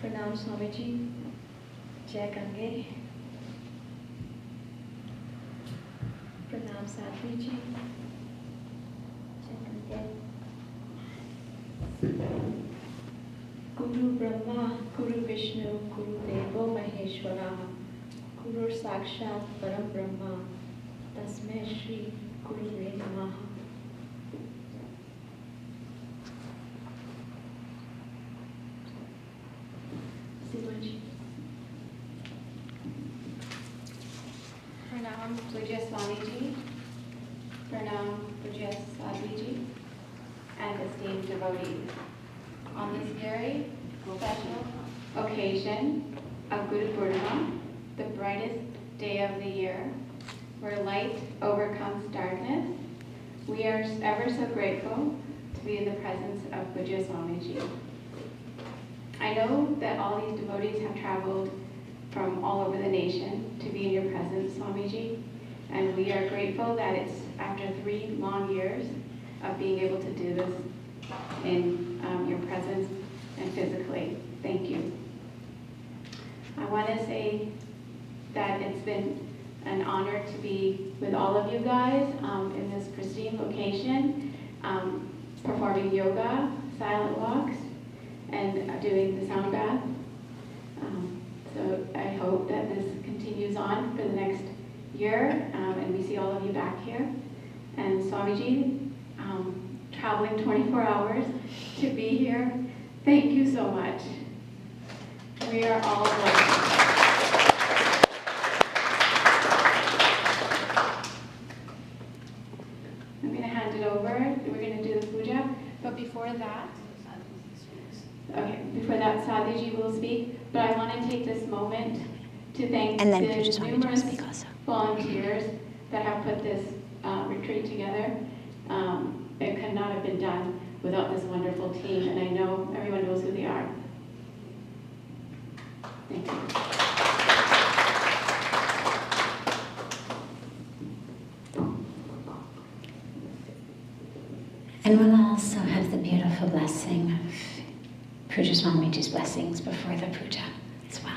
Pranam Swamiji, Jai Gange. Pranam Sadhviji, Jai Gange. Guru Brahma, Guru Vishnu, Guru Devo Maheshwara, Guru Sakshat Param Brahma, Tasmai Shri Guru Namaha. Pranam Pujya Swamiji, Pranam Pujya Sadhviji, and esteemed devotees. On this very special occasion of Guru Purnima, the brightest day of the year, where light overcomes darkness, we are ever so grateful to be in the presence of Pujya Swamiji. I know that all these devotees have traveled from all over the nation to be in your presence, Swamiji, and we are grateful that it's after 3 long years of being able to do this in your presence and physically. Thank you. I want to say that it's been an honor to be with all of you guys in this pristine location, performing yoga, silent walks, and doing the sound bath. So I hope that this continues on for the next year, and we see all of you back here. And Swamiji, traveling 24 hours to be here, thank you so much. We are all blessed. I'm going to hand it over. We're going to do the puja, but before that, Sadhviji will speak, but I want to take this moment to thank the numerous volunteers that have put this retreat together. It could not have been done without this wonderful team, and I know everyone knows who they are. Thank you. And we'll also have the beautiful blessing of Pujya Swamiji's blessings before the puja as well.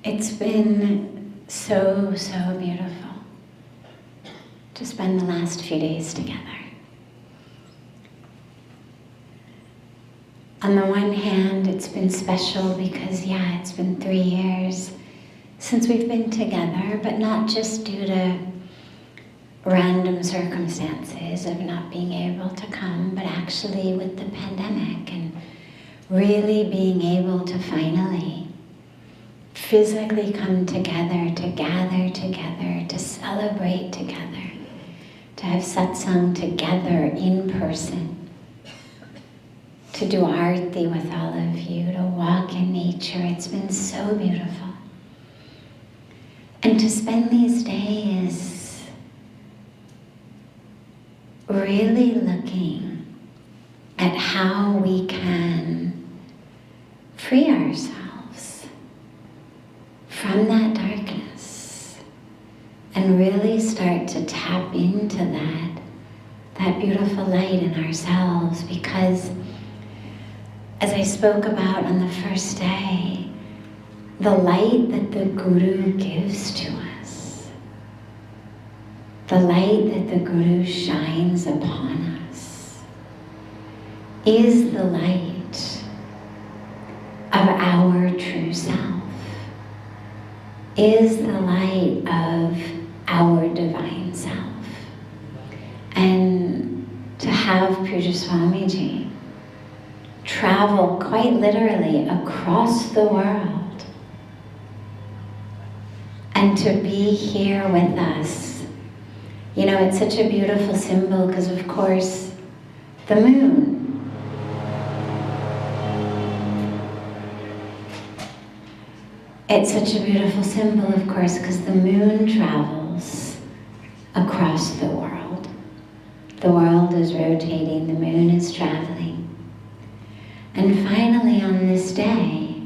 It's been so beautiful to spend the last few days together. On the one hand, it's been special because, it's been 3 years since we've been together, but not just due to random circumstances of not being able to come, but actually with the pandemic and really being able to finally physically come together, to gather together, to celebrate together, to have satsang together in person, to do aarti with all of you, to walk in nature. It's been so beautiful. And to spend these days really looking at how we can free ourselves from that darkness and really start to tap into that beautiful light in ourselves, because as I spoke about on the first day, the light that the Guru gives to us, the light that the Guru shines upon us, is the light of our true self, is the light of our divine self. And to have Pujya Swamiji travel quite literally across the world and to be here with us, you know, it's such a beautiful symbol because, of course, the moon. It's such a beautiful symbol, of course, because the moon travels across the world. The world is rotating, the moon is traveling. And finally on this day,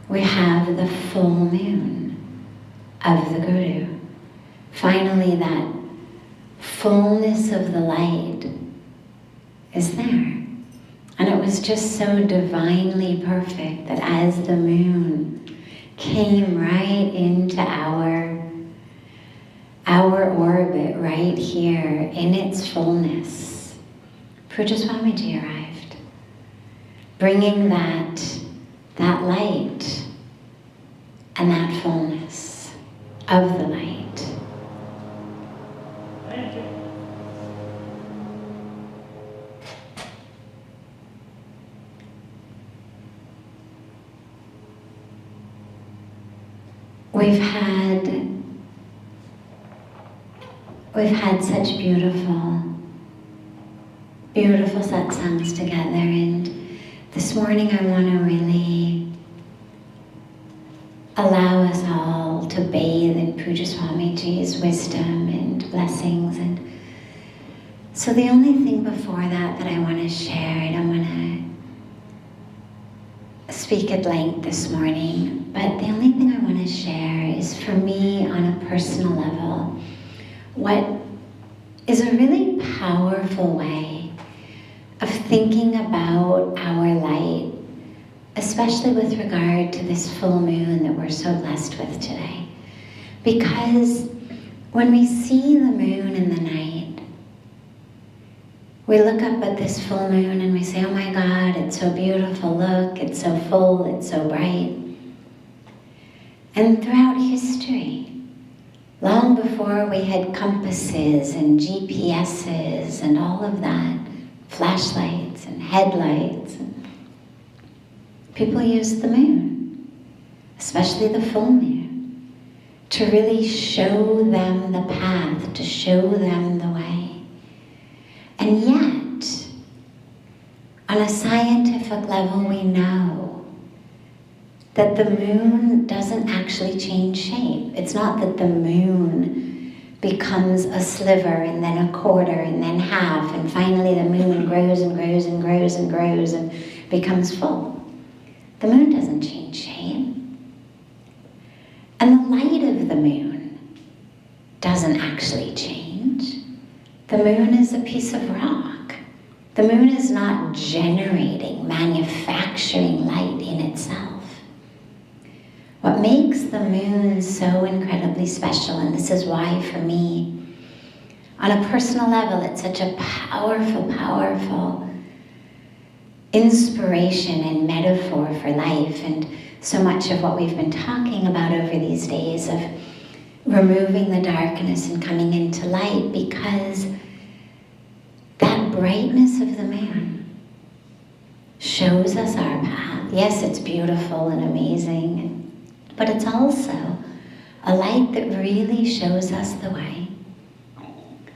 we have the full moon of the Guru. Finally that fullness of the light is there. And it was just so divinely perfect that as the moon came right into our orbit right here in its fullness, Pujya Swamiji arrived, bringing that light and that fullness of the light. We've had such beautiful satsangs together, and this morning I want to really allow us all to bathe in Pujya Swamiji's wisdom and blessings. And so the only thing before that I want to share, I don't want to speak at length this morning, but the only thing I want to share is, for me on a personal level, what is a really powerful way of thinking about our light, especially with regard to this full moon that we're so blessed with today. Because when we see the moon in the night, we look up at this full moon and we say, oh my God, it's so beautiful, look, it's so full, it's so bright. And throughout history, long before we had compasses and GPSs and all of that, flashlights and headlights, and people used the moon, especially the full moon, to really show them the path, to show them the way. And yet, on a scientific level, we know that the moon doesn't actually change shape. It's not that the moon becomes a sliver and then a quarter and then half, and finally the moon grows and grows and grows and grows and becomes full. The moon doesn't change shape. And the light of the moon doesn't actually change. The moon is a piece of rock. The moon is not generating, manufacturing light in itself. What makes the moon so incredibly special, and this is why for me, on a personal level, it's such a powerful, powerful inspiration and metaphor for life, and so much of what we've been talking about over these days of removing the darkness and coming into light, because that brightness of the moon shows us our path. Yes, it's beautiful and amazing, but it's also a light that really shows us the way.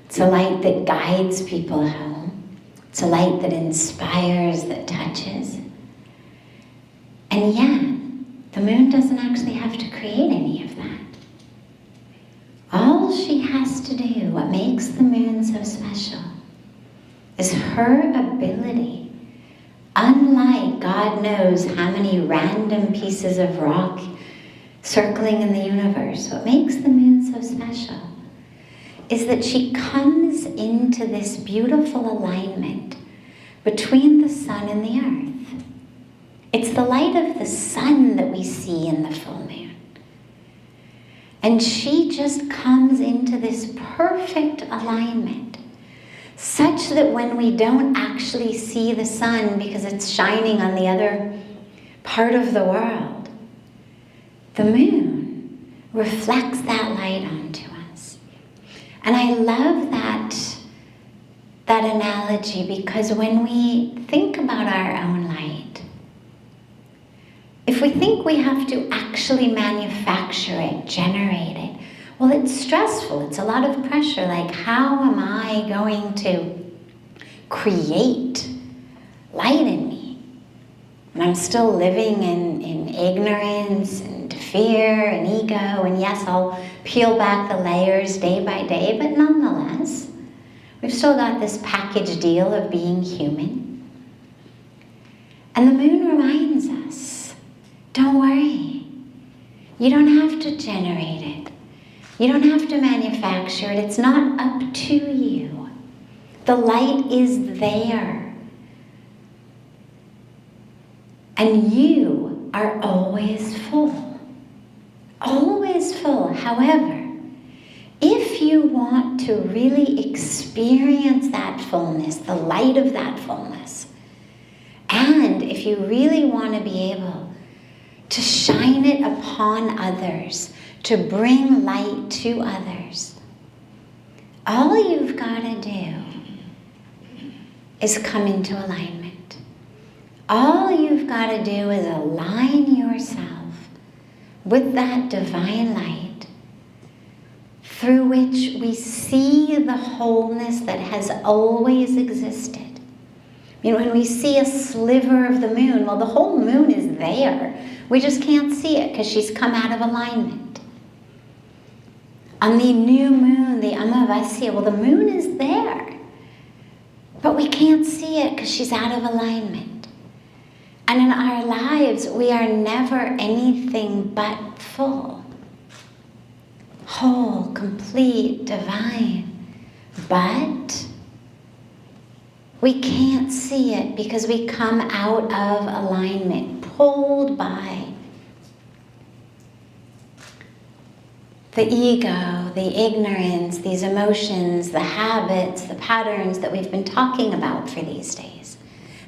It's a light that guides people home. It's a light that inspires, that touches. And yet, the moon doesn't actually have to create any of that. All she has to do, what makes the moon so special, is her ability, unlike God knows how many random pieces of rock circling in the universe, what makes the moon so special is that she comes into this beautiful alignment between the sun and the earth. It's the light of the sun that we see in the full moon. And she just comes into this perfect alignment, such that when we don't actually see the sun because it's shining on the other part of the world, the moon reflects that light onto us. And I love that analogy, because when we think about our own light, if we think we have to actually manufacture it, generate it, well, it's stressful. It's a lot of pressure. Like, how am I going to create light in me when I'm still living in ignorance and fear and ego? And yes, I'll peel back the layers day by day, but nonetheless, we've still got this package deal of being human. And the moon reminds us, don't worry. You don't have to generate it. You don't have to manufacture it. It's not up to you. The light is there. And you are always full. Always full. However, if you want to really experience that fullness, the light of that fullness, and if you really want to be able to shine it upon others, to bring light to others, all you've got to do is come into alignment. All you've got to do is align yourself with that divine light through which we see the wholeness that has always existed. You know, when we see a sliver of the moon, well, the whole moon is there. We just can't see it because she's come out of alignment. On the new moon, the Amavasya, well, the moon is there, but we can't see it because she's out of alignment. And in our lives, we are never anything but full, whole, complete, divine. But we can't see it because we come out of alignment, pulled by the ego, the ignorance, these emotions, the habits, the patterns that we've been talking about for these days.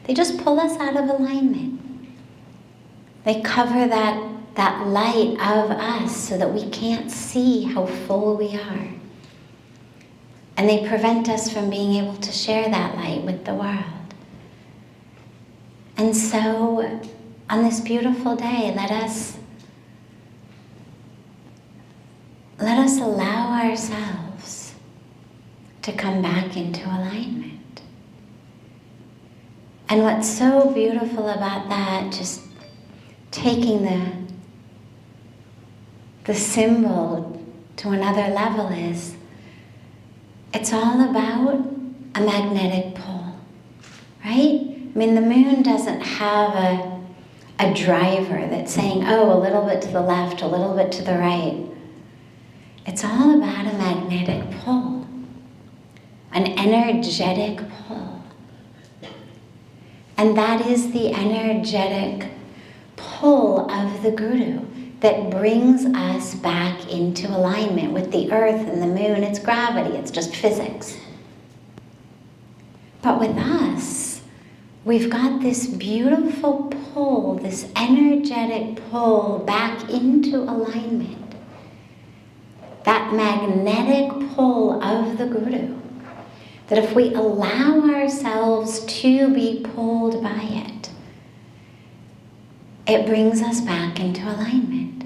They just pull us out of alignment. They cover that light of us so that we can't see how full we are. And they prevent us from being able to share that light with the world. And so, on this beautiful day, let us allow ourselves to come back into alignment. And what's so beautiful about that, just taking the symbol to another level, is it's all about a magnetic pull, right? I mean, the moon doesn't have a driver that's saying, oh, a little bit to the left, a little bit to the right. It's all about a magnetic pull, an energetic pull. And that is the energetic pull of the Guru that brings us back into alignment with the earth and the moon. It's gravity, it's just physics. But with us, we've got this beautiful pull, this energetic pull back into alignment. That magnetic pull of the Guru, that if we allow ourselves to be pulled by it, it brings us back into alignment,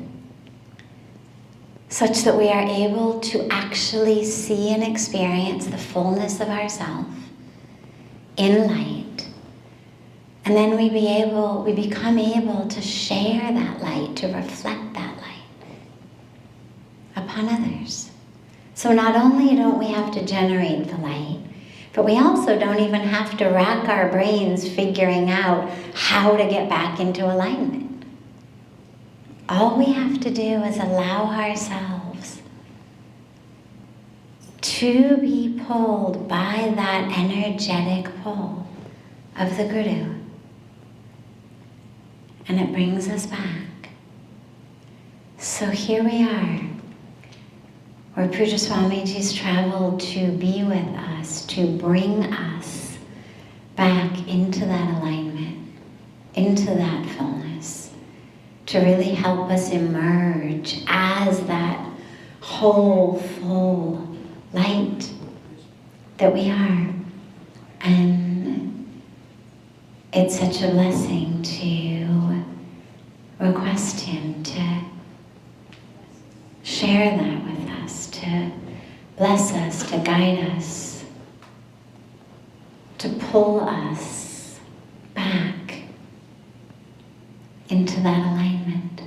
such that we are able to actually see and experience the fullness of ourselves in light. And then we become able to share that light, to reflect that light upon others. So not only don't we have to generate the light, but we also don't even have to rack our brains figuring out how to get back into alignment. All we have to do is allow ourselves to be pulled by that energetic pull of the Guru. And it brings us back. So here we are, where Pujya Swamiji's traveled to be with us, to bring us back into that alignment, into that fullness, to really help us emerge as that whole, full light that we are. And it's such a blessing to request him to share that with us, to bless us, to guide us, to pull us back into that alignment.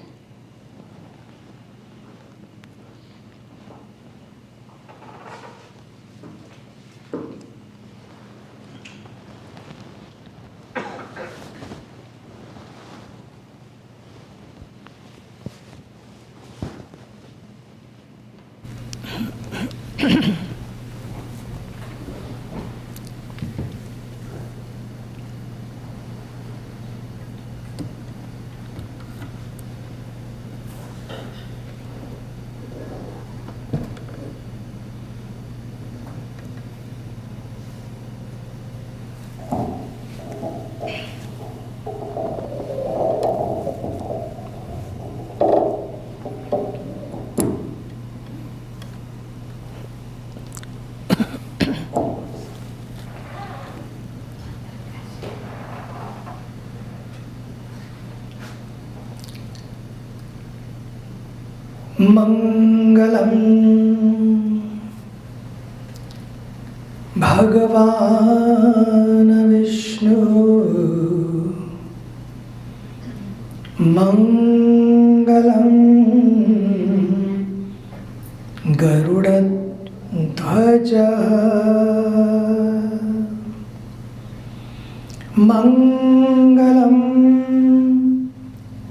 Mangalam Bhagavan Vishnu Mangalam Garuda-dhwaja Mangalam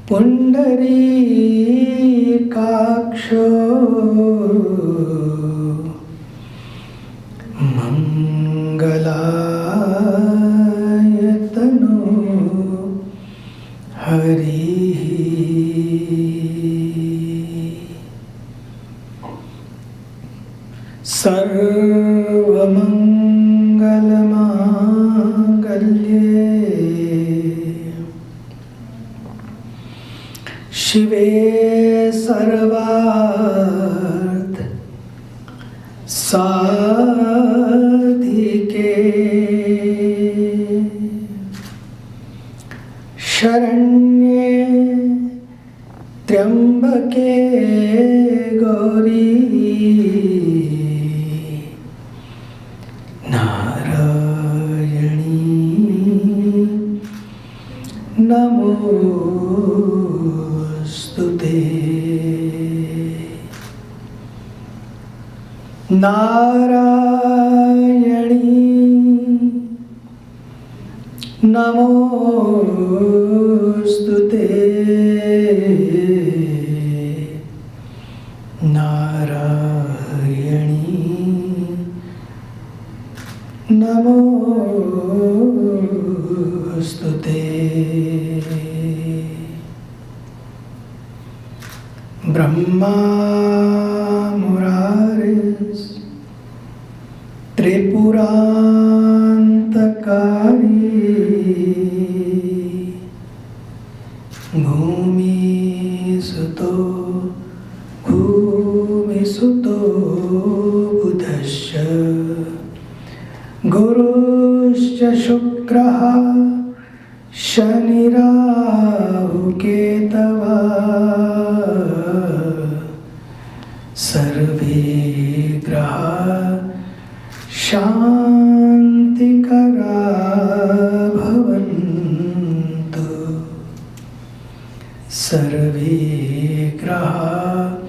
Pundarikaksho Mangalayatano Hari Sarvamangalamagalye Shive Sarvarth Sadhike Sharanye Triambake Gauri Narayani Namostute Narayani Namostute Narayani Namostute Brahma Muraris Tripurantakari Bhumi Suto Buddhasya Guruscha Shukraha Shanirahu Ketava Sarve Graha Shantikara Bhavantu Sarve Graha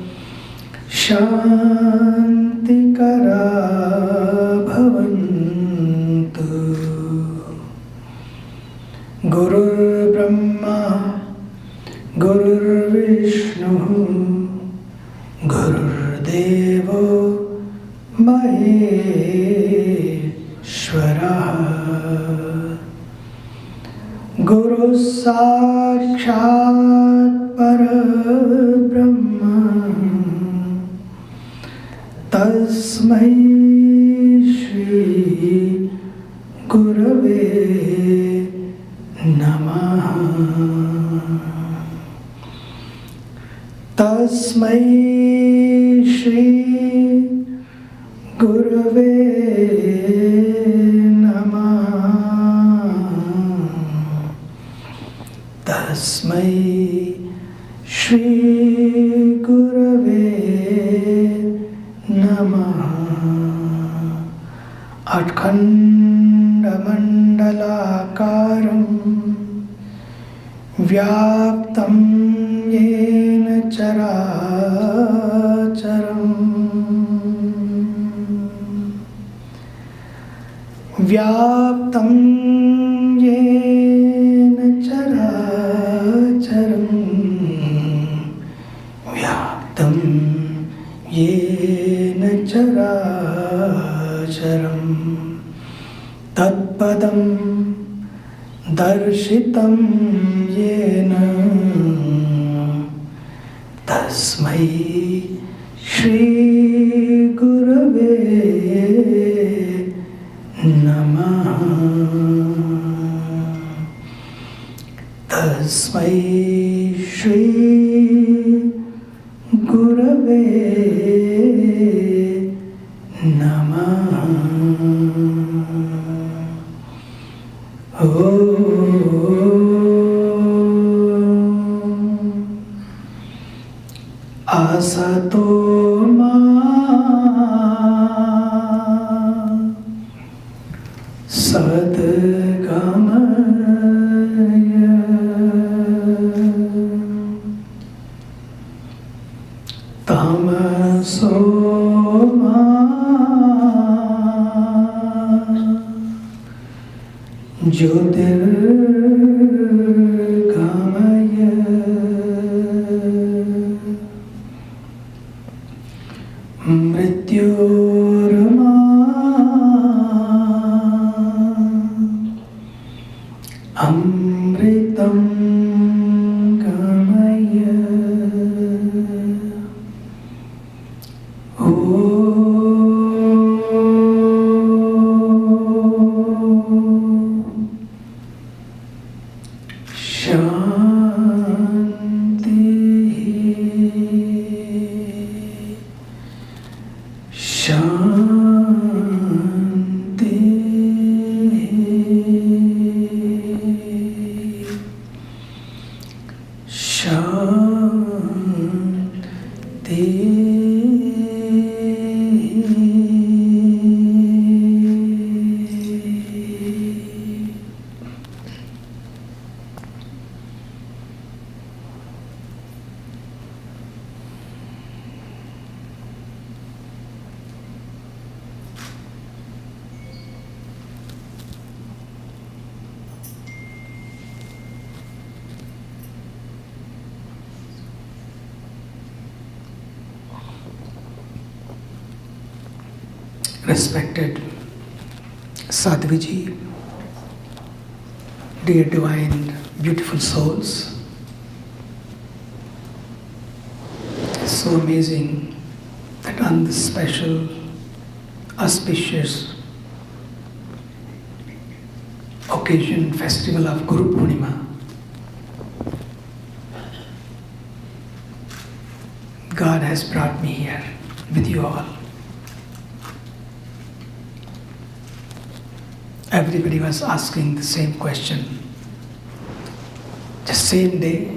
Shantikara Bhavantu Guru Brahma Guru Vishnu Guru Devo Mahe साक्षात् परब्रह्म तस्मै श्री गुरवे नमः। तस्मै श्री गुरवे नमः। तस्मै श्री गुरवे नमः। अखण्डमण्डलाकारं व्याप्तं येन चराचरम् व्याप्तं येन चराचरम् व्याप्तं येन चराचरम् तत्पदं दर्शितं येन तस्मै श्री गुरवे नमः। तस्मै श्री गुरवे नमः। असतो मा सद्गमय तमसो मा ज्योतिर्गमय मृत्योर्मा अमृतं गमय। ॐ शान्तिः Respected Sadhviji, dear divine, beautiful souls, it's so amazing that on this special, auspicious occasion, festival of Guru Purnima, God has brought me here with you all. Everybody was asking the same question. The same day,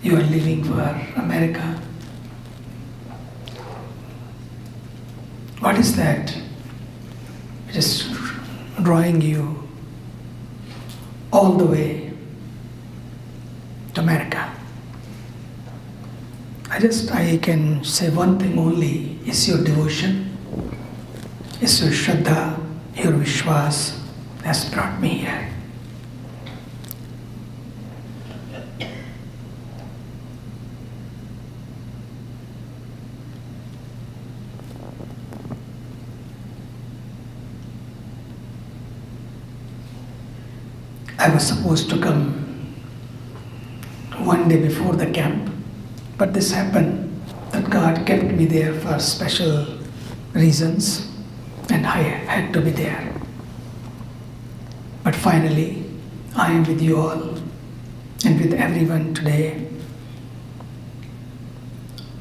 you are leaving for America. What is that? Just drawing you all the way to America. I can say one thing only, is your devotion, is your Shraddha, your Vishwas has brought me here. I was supposed to come one day before the camp, but this happened that God kept me there for special reasons and I had to be there. But finally, I am with you all and with everyone today,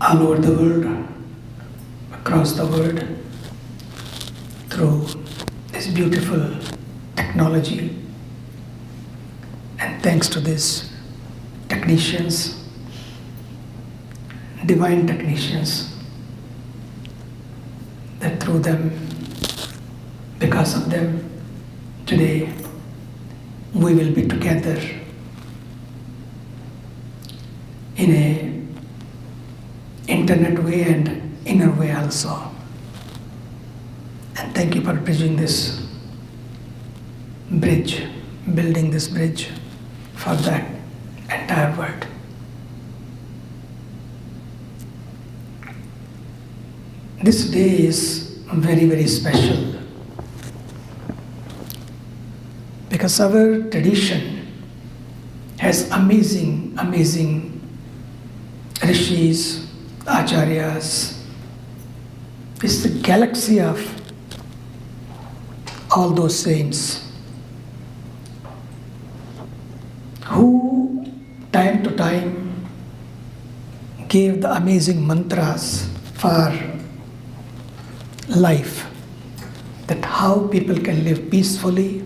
all over the world, across the world, through this beautiful technology. And thanks to these technicians, divine technicians, that through them, because of them, today we will be together in a internet way and inner way also. And thank you for bridging this bridge, building this bridge for that entire world. This day is very, very special because our tradition has amazing, amazing rishis, acharyas. It's the galaxy of all those saints who time to time gave the amazing mantras for life, that how people can live peacefully,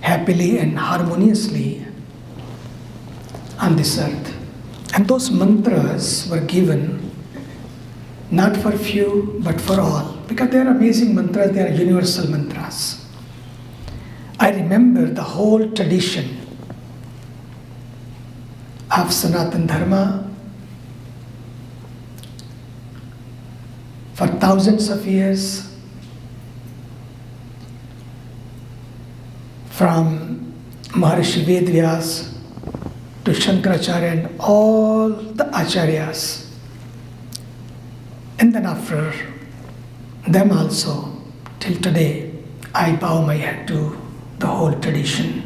happily and harmoniously on this earth. And those mantras were given not for few but for all, because they are amazing mantras, they are universal mantras. I remember the whole tradition of Sanatana Dharma for thousands of years, from Maharishi Vedvyas to Shankaracharya and all the acharyas. And then after them also, till today, I bow my head to the whole tradition.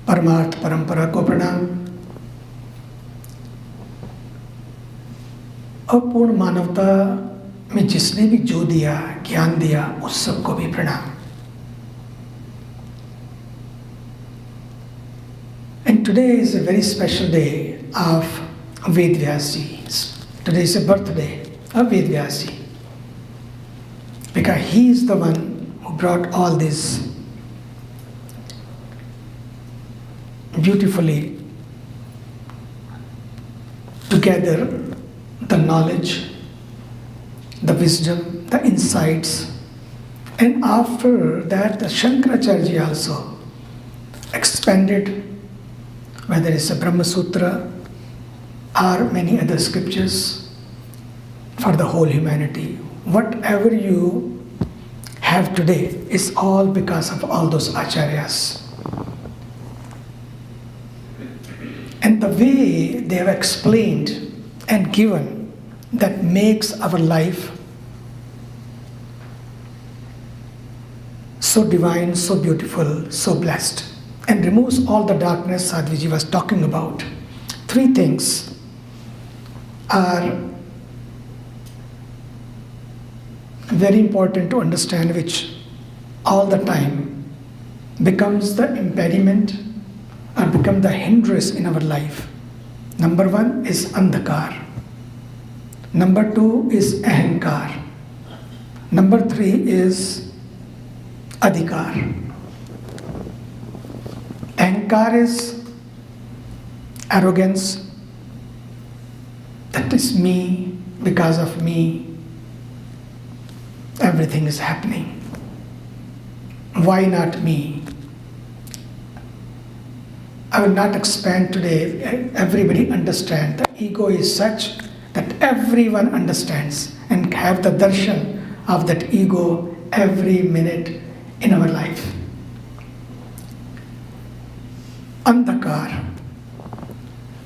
परमार्थ परंपरा को प्रणाम और पूर्ण मानवता में जिसने भी जो दिया, ज्ञान दिया, उस सबको भी प्रणाम. And today is a very special day of Vedvyasji. Today is a birthday of Vedvyasji, because he is the one who brought all this beautifully together, the knowledge, the wisdom, the insights. And after that, the Shankaracharya also expanded, whether it's a Brahma Sutra or many other scriptures, for the whole humanity. Whatever you have today is all because of all those acharyas. And the way they have explained and given, that makes our life so divine, so beautiful, so blessed, and removes all the darkness Sadhviji was talking about. Three things are very important to understand, which all the time becomes the impediment or become the hindrance in our life. Number one is andhakar. Number two is ahankar. Number three is adhikar. Ahankar is arrogance. That is me, because of me, everything is happening. Why not me? I will not expand today. Everybody understands. The ego is such that everyone understands and have the darshan of that ego every minute in our life. Andhakar.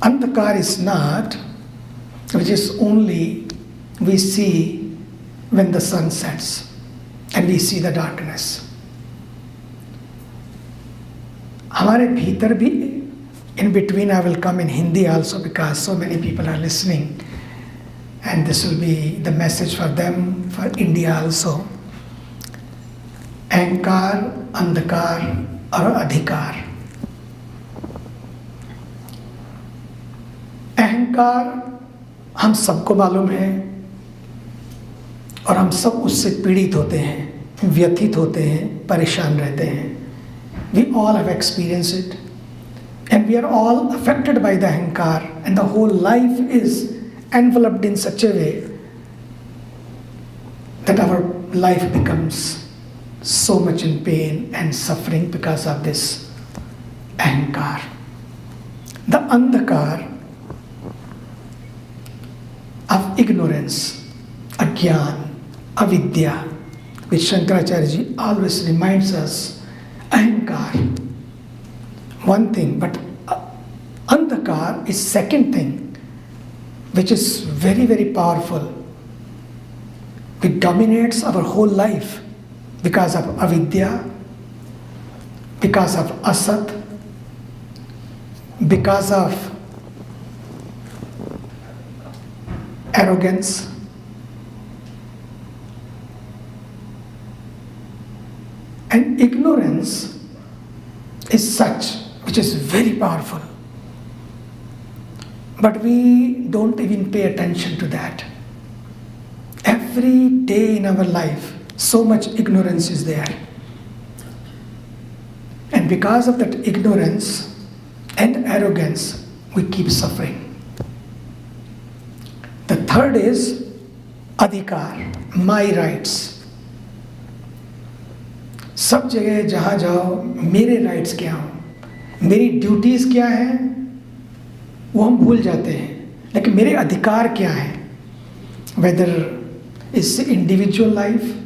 Andhakar is not, which is only we see when the sun sets. and we see the darkness. हमारे भीतर भी, in between I will come in Hindi also because so many people are listening and this will be the message for them, for India also. अहंकार, अंधकार और अधिकार. अहंकार हम सबको मालूम है और हम सब उससे पीड़ित होते हैं, व्यथित होते हैं, परेशान रहते हैं. We all have experienced it and we are all affected by the ahankar, and the whole life is enveloped in such a way that our life becomes so much in pain and suffering because of this ahankar. The andhakar of ignorance, agyan, avidya, which Shankaracharya ji always reminds us, ahankar, one thing, but andhakar is second thing, which is very, very powerful. It dominates our whole life because of avidya, because of asat, because of arrogance. And ignorance is such, which is very powerful. But we don't even pay attention to that. Every day in our life, so much ignorance is there. And because of that ignorance and arrogance, we keep suffering. The third is adhikar, my rights. सब जगह जहाँ जाओ मेरे rights क्या हों, मेरी duties क्या हैं, वो हम भूल जाते हैं. लेकिन मेरे अधिकार क्या हैं, whether it's individual life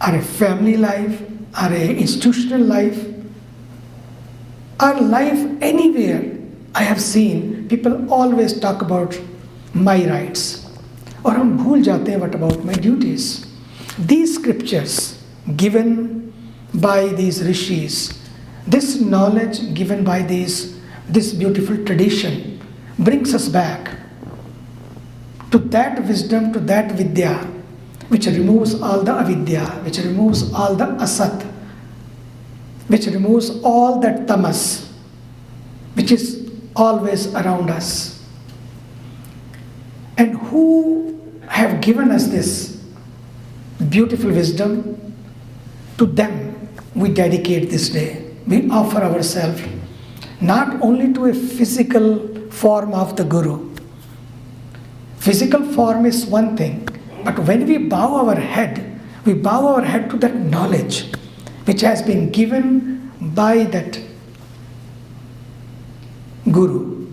or a family life or a institutional life or life anywhere. I have seen people always talk about my rights, और हम भूल जाते हैं what about my duties. These scriptures given by these rishis, this knowledge given by this beautiful tradition brings us back to that wisdom, to that vidya, which removes all the avidya, which removes all the asat, which removes all that tamas, which is always around us. And who have given us this beautiful wisdom? To them we dedicate this day. We offer ourselves not only to a physical form of the Guru. Physical form is one thing, but when we bow our head to that knowledge which has been given by that Guru.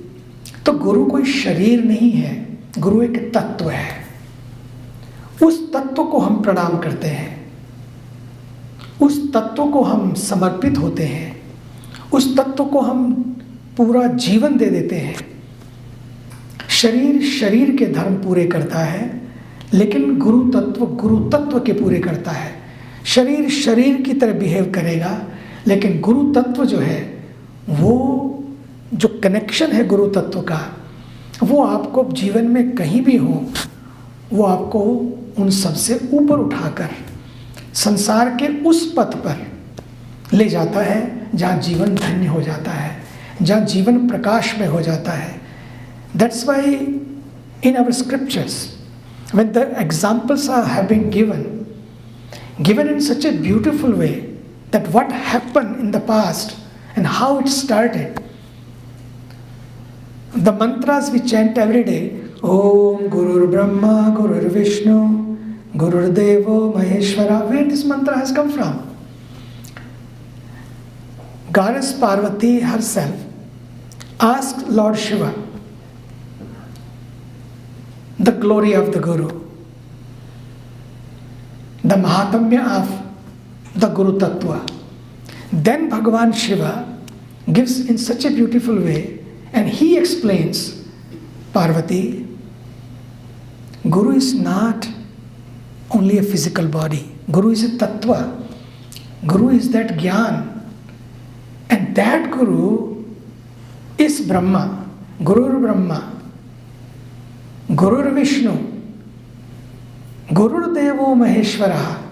तो गुरु कोई शरीर नहीं है, गुरु एक तत्व है. उस तत्व को हम प्रणाम करते हैं, उस तत्व को हम समर्पित होते हैं, उस तत्व को हम पूरा जीवन दे देते हैं. शरीर शरीर के धर्म पूरे करता है, लेकिन गुरु तत्व के पूरे करता है. शरीर शरीर की तरह बिहेव करेगा, लेकिन गुरु तत्व जो है, वो जो कनेक्शन है गुरु तत्व का, वो आपको जीवन में कहीं भी हो, वो आपको उन सबसे ऊपर उठाकर संसार के उस पथ पर ले जाता है जहाँ जीवन धन्य हो जाता है, जहाँ जीवन प्रकाश में हो जाता है. That's why in our scriptures, when the examples have been given in such a beautiful way, that what happened in the past and how it started. The mantras we chant every day, Om Guru Brahma, Guru Vishnu, Guru Devo Maheshwara, where this mantra has come from? Goddess Parvati herself asked Lord Shiva the glory of the Guru, the Mahatamya of the Guru Tattva. Then Bhagavan Shiva gives in such a beautiful way, and he explains, Parvati, Guru is not only a physical body. Guru is a tattva. Guru is that Gyan. And that Guru is Brahma. Gurur Brahma. Gurur Vishnu. Gurur Devo Maheshwara.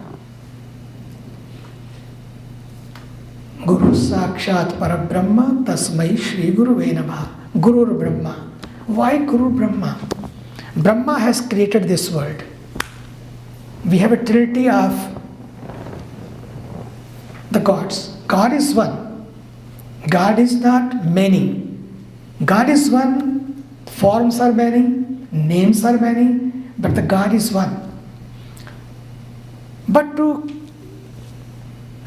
Guru Sakshat Parabrahma Tasmai Shri Guruve Namah. Gurur Brahma. Why Guru Brahma? Brahma has created this world. We have a trinity of the gods. God is one. God is not many. God is one. Forms are many. Names are many. But the God is one. But to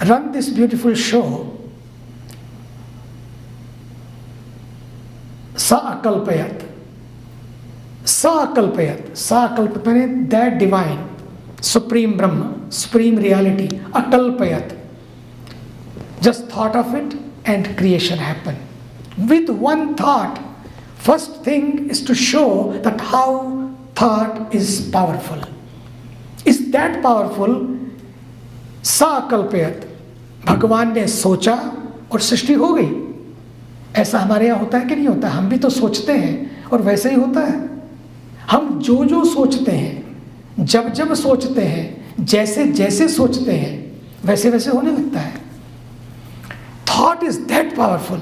run this beautiful show, Sa Akalpayat. Sa Akalpayat. Sa Akalpayat means that divine, supreme Brahma, supreme reality. Akalpayat. Just thought of it and creation happened. With one thought, first thing is to show that how thought is powerful. Is that powerful? Sa Akalpayat. भगवान ने सोचा और सृष्टि हो गई. ऐसा हमारे यहाँ होता है कि नहीं होता? हम भी तो सोचते हैं और वैसे ही होता है. हम जो जो सोचते हैं, जब जब सोचते हैं, जैसे जैसे सोचते हैं, वैसे वैसे होने लगता है. Thought is that powerful.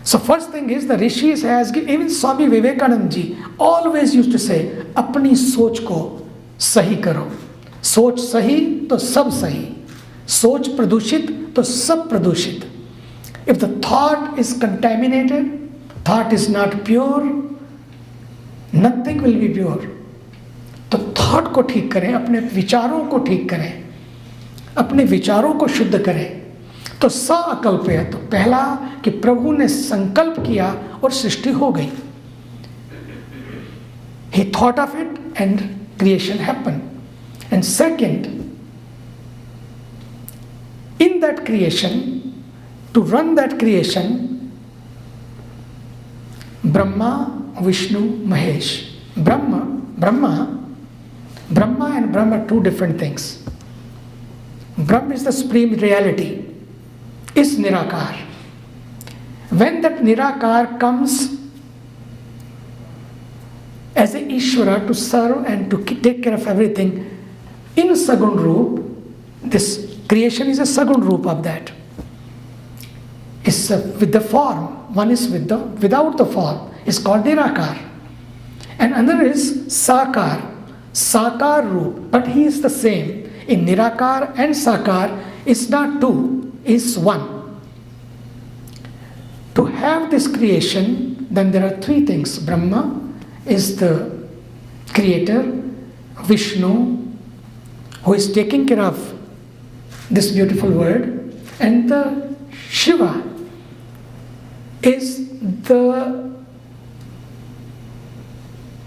So first thing is the rishis has given, even Swami Vivekananda ji always used to say, अपनी सोच को सही करो. सोच सही तो सब सही. सोच प्रदूषित तो सब प्रदूषित. If the thought is contaminated, thought is not pure, nothing will be pure. तो thought को ठीक करें, अपने विचारों को ठीक करें, अपने विचारों को शुद्ध करें. तो सा अकल्पयत, तो पहला कि प्रभु ने संकल्प किया और सृष्टि हो गई. He thought of it and creation happened. And second, in that creation, to run that creation, Brahma, Vishnu, Mahesh. Brahma and Brahma are two different things. Brahma is the supreme reality, is Nirakar. When that Nirakar comes as a Ishvara to serve and to take care of everything in Sagun Roop, this creation is a Sagun Roop of that. It's with the form. One is without the form. It's called Nirakar. And another is Sakar. Sakar Roop. But he is the same. In Nirakar and Sakar, it's not two, it's one. To have this creation, then there are three things. Brahma is the creator. Vishnu, who is taking care of this beautiful world, and the Shiva is the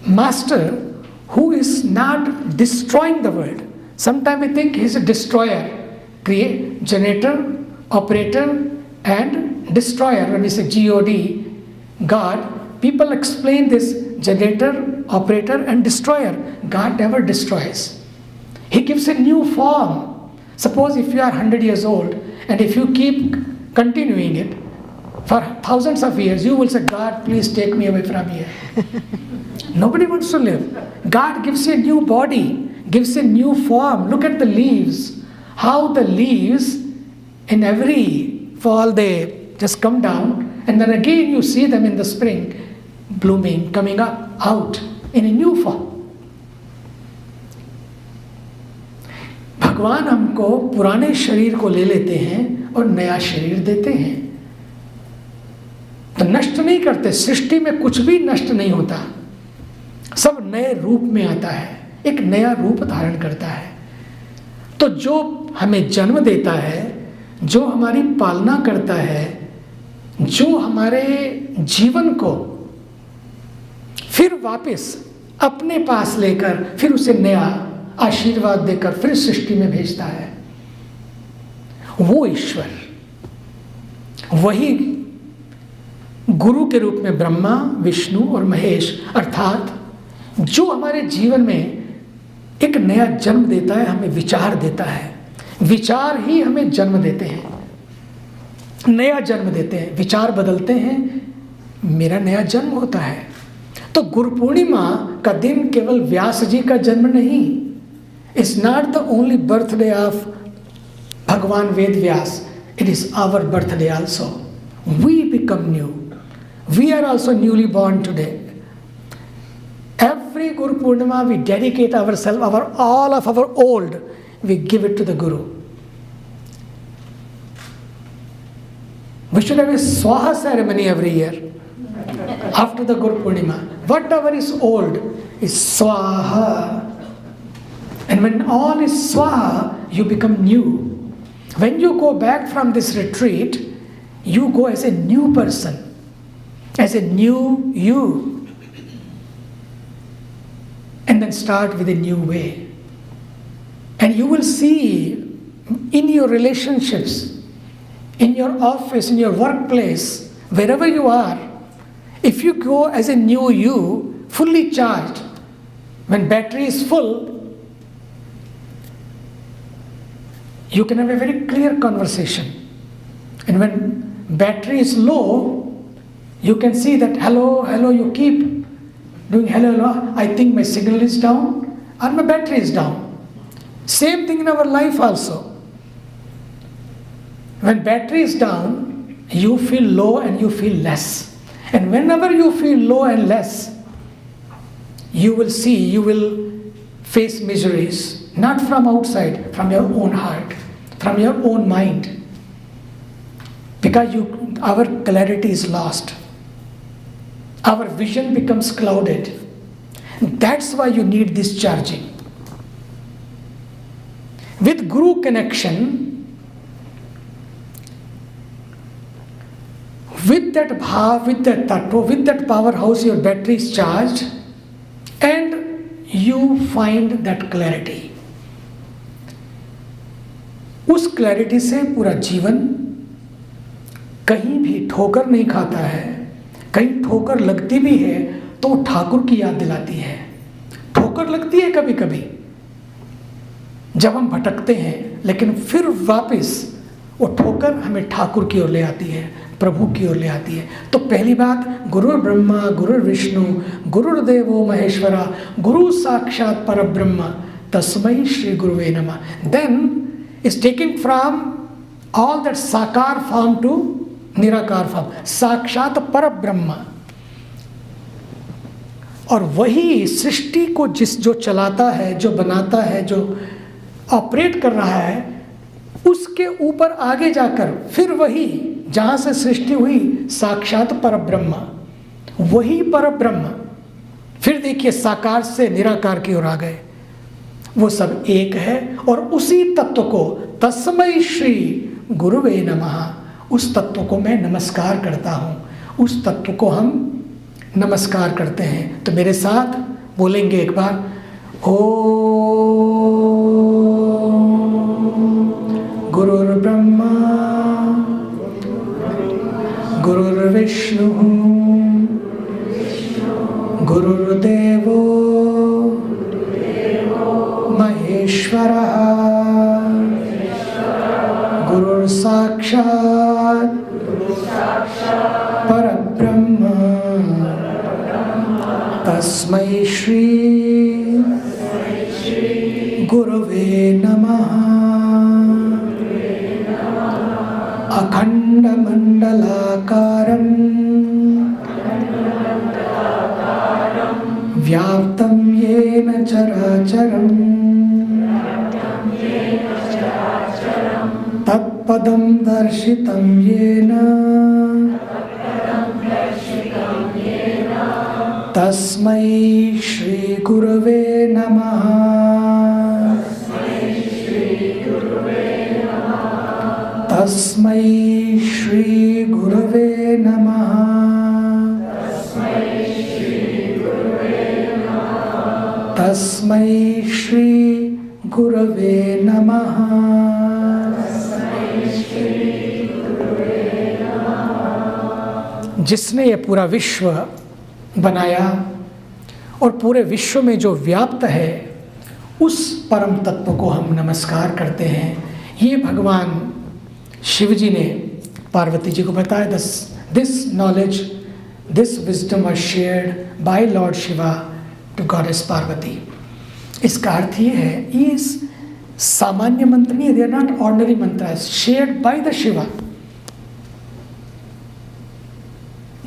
master who is not destroying the world. Sometimes we think he's a destroyer, generator, operator, and destroyer. When we say God, God, people explain this generator, operator, and destroyer. God never destroys. He gives a new form. Suppose if you are 100 years old and if you keep continuing it for thousands of years, you will say, God, please take me away from here. Nobody wants to live. God gives you a new body, gives a new form. Look at the leaves. How the leaves in every fall they just come down, and then again you see them in the spring blooming, coming up, out in a new form. भगवान हमको पुराने शरीर को ले लेते हैं और नया शरीर देते हैं. तो नष्ट नहीं करते. सृष्टि में कुछ भी नष्ट नहीं होता. सब नए रूप में आता है, एक नया रूप धारण करता है. तो जो हमें जन्म देता है, जो हमारी पालना करता है, जो हमारे जीवन को फिर वापस अपने पास लेकर फिर उसे नया आशीर्वाद देकर फिर सृष्टि में भेजता है, वो ईश्वर, वही गुरु के रूप में ब्रह्मा, विष्णु और महेश, अर्थात जो हमारे जीवन में एक नया जन्म देता है, हमें विचार देता है। विचार ही हमें जन्म देते हैं, नया जन्म देते हैं। विचार बदलते हैं, मेरा नया जन्म होता है। तो गुरु पूर्णिमा का दिन केवल व्यास जी का जन्म नहीं, it's not the only birthday of भगवान Ved Vyas, it is our birthday also. We become new, we are also newly born today. Every Guru Purnima we dedicate ourselves, all of our old, we give it to the Guru. We should have a Swaha ceremony every year after the Guru Purnima. Whatever is old is Swaha. And when all is Swaha, you become new. When you go back from this retreat, you go as a new person, as a new you. And then start with a new way. And you will see in your relationships, in your office, in your workplace, wherever you are, if you go as a new you, fully charged, when battery is full, you can have a very clear conversation. And when battery is low, you can see that hello, you keep doing hello, I think my signal is down or my battery is down. Same thing in our life also. When battery is down, you feel low and you feel less. And whenever you feel low and less, you will face miseries, not from outside, from your own heart, from your own mind. Because our clarity is lost. Our vision becomes clouded. That's why you need this charging. With Guru connection, with that bhav, with that tattva, with that powerhouse, your battery is charged and you find that clarity. उस clarity से पूरा जीवन कहीं भी ठोकर नहीं खाता है। कहीं ठोकर लगती भी है तो वो ठाकुर की याद दिलाती है। ठोकर लगती है कभी कभी जब हम भटकते हैं, लेकिन फिर वापस वो ठोकर हमें ठाकुर की ओर ले आती है, प्रभु की ओर ले आती है। तो पहली बात, गुरु ब्रह्मा गुरु विष्णु गुरुर्देवो महेश्वरा गुरु साक्षात परब्रह्म तस्मै श्री गुरुवे नमः। Then is taken from all that sakar form to निराकार फॉर्म, साक्षात पर ब्रह्म। और वही सृष्टि को जो चलाता है, जो बनाता है, जो ऑपरेट कर रहा है, उसके ऊपर आगे जाकर फिर वही जहाँ से सृष्टि हुई साक्षात पर ब्रह्म, वही पर ब्रह्म फिर देखिए साकार से निराकार की ओर आ गए। वो सब एक है और उसी तत्व को तस्मै श्री गुरुवे नमः, उस तत्व को मैं नमस्कार करता हूँ, उस तत्व को हम नमस्कार करते हैं। तो मेरे साथ बोलेंगे एक बार, ओम गुरुर्ब्रह्मा गुरुर्विष्णु गुरुर्देवो महेश्वरः गुरुर् साक्षात् परब्रह्म तस्मै श्री गुरुवे नमः। अखण्डमण्डलाकारं व्याप्तं येन चराचरं तत्पदं दर्शितं येन तस्मै श्री गुरुवे नमः। तस्मै श्री गुरुवे नमः। तस्मै श्री गुरुवे नमः। जिसने ये पूरा विश्व बनाया और पूरे विश्व में जो व्याप्त है, उस परम तत्व को हम नमस्कार करते हैं। ये भगवान शिव जी ने पार्वती जी को बताया। This knowledge, this wisdom was shared by lord Shiva to goddess Parvati. इसका अर्थ ये है, ये सामान्य मंत्र नहीं है, they are not ordinary mantra, shared by the Shiva.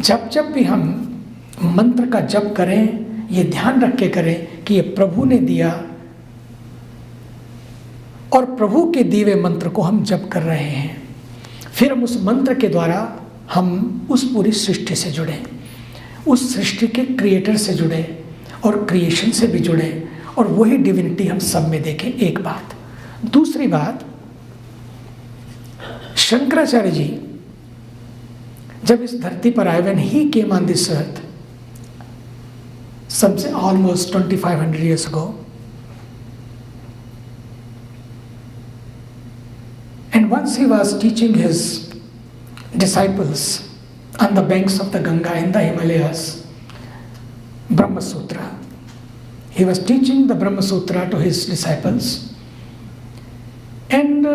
जब जब भी हम मंत्र का जप करें, ये ध्यान रख के करें कि ये प्रभु ने दिया और प्रभु के दिए मंत्र को हम जप कर रहे हैं। फिर हम उस मंत्र के द्वारा हम उस पूरी सृष्टि से जुड़े, उस सृष्टि के क्रिएटर से जुड़े और क्रिएशन से भी जुड़े, और वही डिविनिटी हम सब में देखें। एक बात। दूसरी बात, शंकराचार्य जी जब इस धरती पर आए, when he came on this earth, some almost 2500 years ago, and once he was teaching his disciples on the banks of the Ganga in the Himalayas, Brahma Sutra. He was teaching the Brahma Sutra to his disciples, and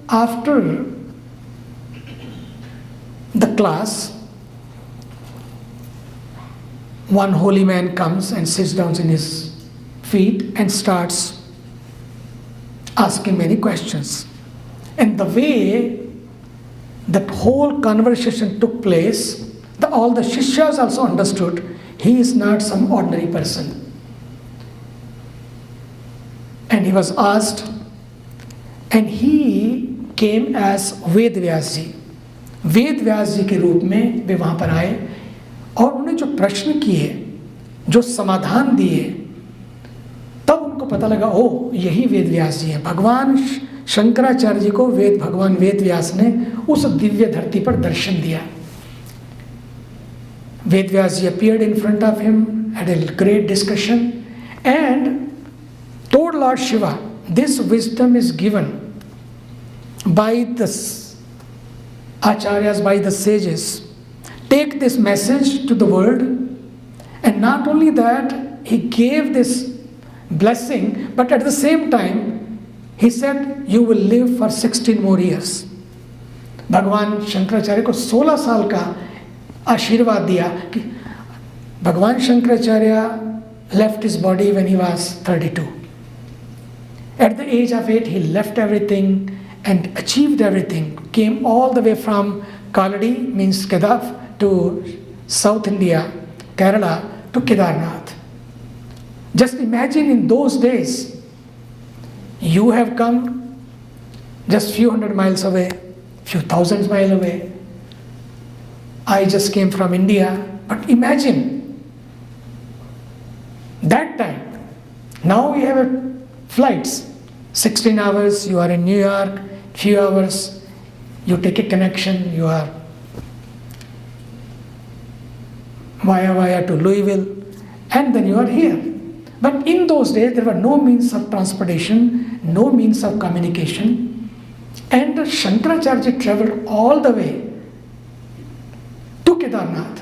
after the class, one holy man comes and sits down in his feet and starts asking many questions. And the way that whole conversation took place, all the Shishyas also understood he is not some ordinary person. And he was asked, and he came as Ved Vyas ji. Ved Vyas जी के रूप में वे वहाँ पर आए, और उन्हें जो प्रश्न किए, जो समाधान दिए, तब उनको पता लगा, ओ यही वेद व्यास जी हैं। भगवान शंकराचार्य जी को भगवान वेद व्यास ने उस दिव्य धरती पर दर्शन दिया। वेद व्यास जी appeared in front of him, had a great discussion, and told Lord Shiva, this wisdom is given by the acharyas, by the sages. Take this message to the world. And not only that, he gave this blessing, but at the same time he said, you will live for 16 more years. भगवान शंकराचार्य को 16 साल का आशीर्वाद दिया कि भगवान Shankaracharya left his body when he was 32. At the age of 8, he left everything and achieved everything. Came all the way from Kaladi, means Kedav, to South India, Kerala, to Kedarnath. Just imagine in those days, you have come just few hundred miles away, few thousand miles away. I just came from India, but imagine that time. Now we have flights, 16 hours, you are in New York, few hours, you take a connection, you are via to Louisville, and then you are here. But in those days, there were no means of transportation, no means of communication, and Shankaracharya traveled all the way to Kedarnath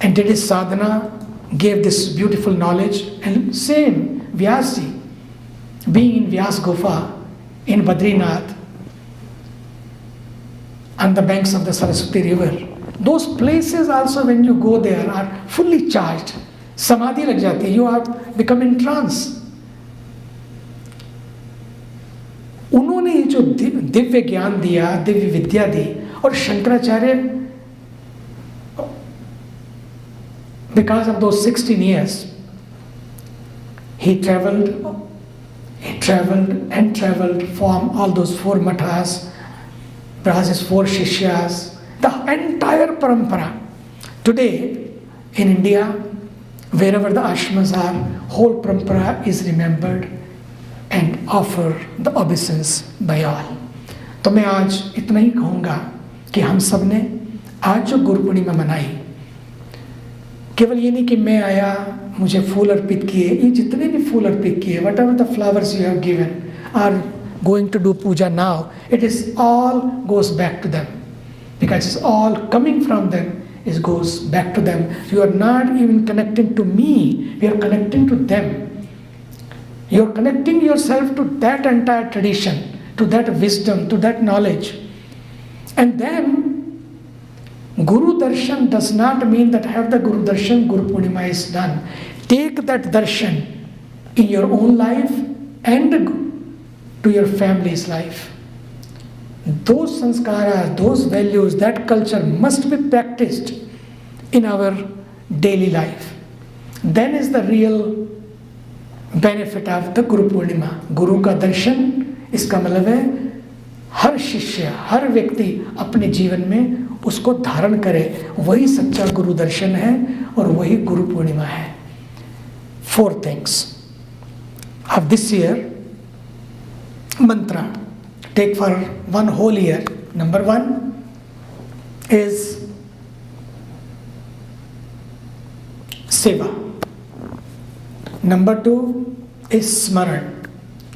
and did his sadhana, gave this beautiful knowledge. And same Vyasji, being in Vyas Gufa in Badrinath, on the banks of the Saraswati river, those places also, when you go there, are fully charged. Samadhi lag jati, you have become in trance. उन्होंने ये जो दिव्य ज्ञान दिया, दिव्य विद्या दी, और Shankaracharya, because of those 16 years, he traveled from all those 4 mathas, plus his 4 shishyas, the entire parampara. Today in India, wherever the ashramas are, whole parampara is remembered and offer the obeisance by all. तो मैं आज इतना ही कहूँगा कि हम सब ने आज जो गुरु पूर्णिमा मनाई, केवल ये नहीं कि मैं आया, मुझे फूल अर्पित किए, ये जितने भी फूल अर्पित किए, whatever the flowers you have given, are going to do puja now, it is all goes back to them, because it's all coming from them it goes back to them. You are not even connecting to me, we are connecting to them. You are connecting yourself to that entire tradition, to that wisdom, to that knowledge. And then Guru Darshan does not mean that have the Guru Darshan, Guru Purnima is done. Take that darshan in your own life and to your family's life. Those sanskaras, those values, that culture must be practiced in our daily life. Then is the real benefit of the Guru Purnima. Guru का दर्शन, इसका मतलब है हर शिष्य, हर व्यक्ति अपने जीवन में उसको धारण करे, वही सच्चा गुरु दर्शन है और वही गुरु पूर्णिमा है. 4 things of this year mantra. Take for one whole year. Number 1 is seva. Number 2 is smaran.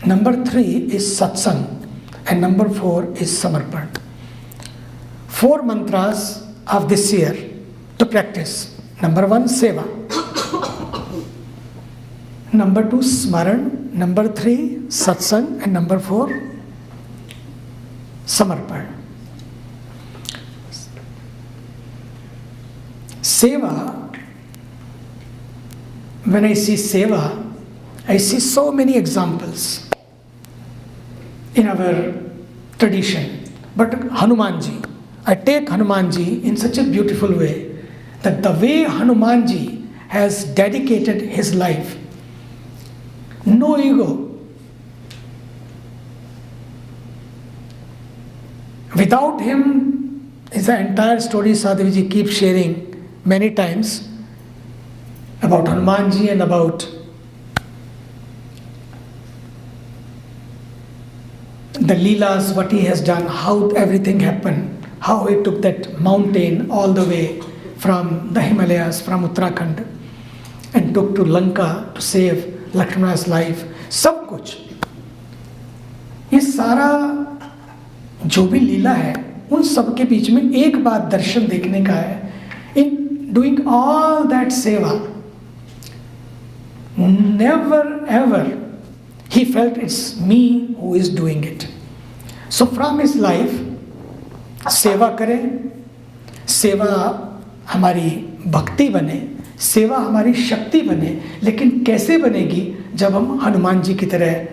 Number 3 is satsang. And number 4 is samarpan. 4 mantras of this year to practice. Number 1 seva. Number 2 smaran. Number 3 satsang. And number 4 samarpan. Seva, when I see seva, I see so many examples in our tradition. But Hanumanji, I take Hanumanji in such a beautiful way that the way Hanumanji has dedicated his life, no ego, without him, is the entire story Sadhviji keeps sharing many times about Hanumanji and about the Leelas, what he has done, how everything happened, how he took that mountain all the way from the Himalayas, from Uttarakhand, and took to Lanka to save Lakshmana's life. सब कुछ, ये सारा जो भी लीला है, उन सब के बीच में एक बात दर्शन देखने का है. In doing all that seva, never ever he felt it's me who is doing it. So from his life, सेवा करें, सेवा हमारी भक्ति बने, सेवा हमारी शक्ति बने. लेकिन कैसे बनेगी? जब हम हनुमान जी की तरह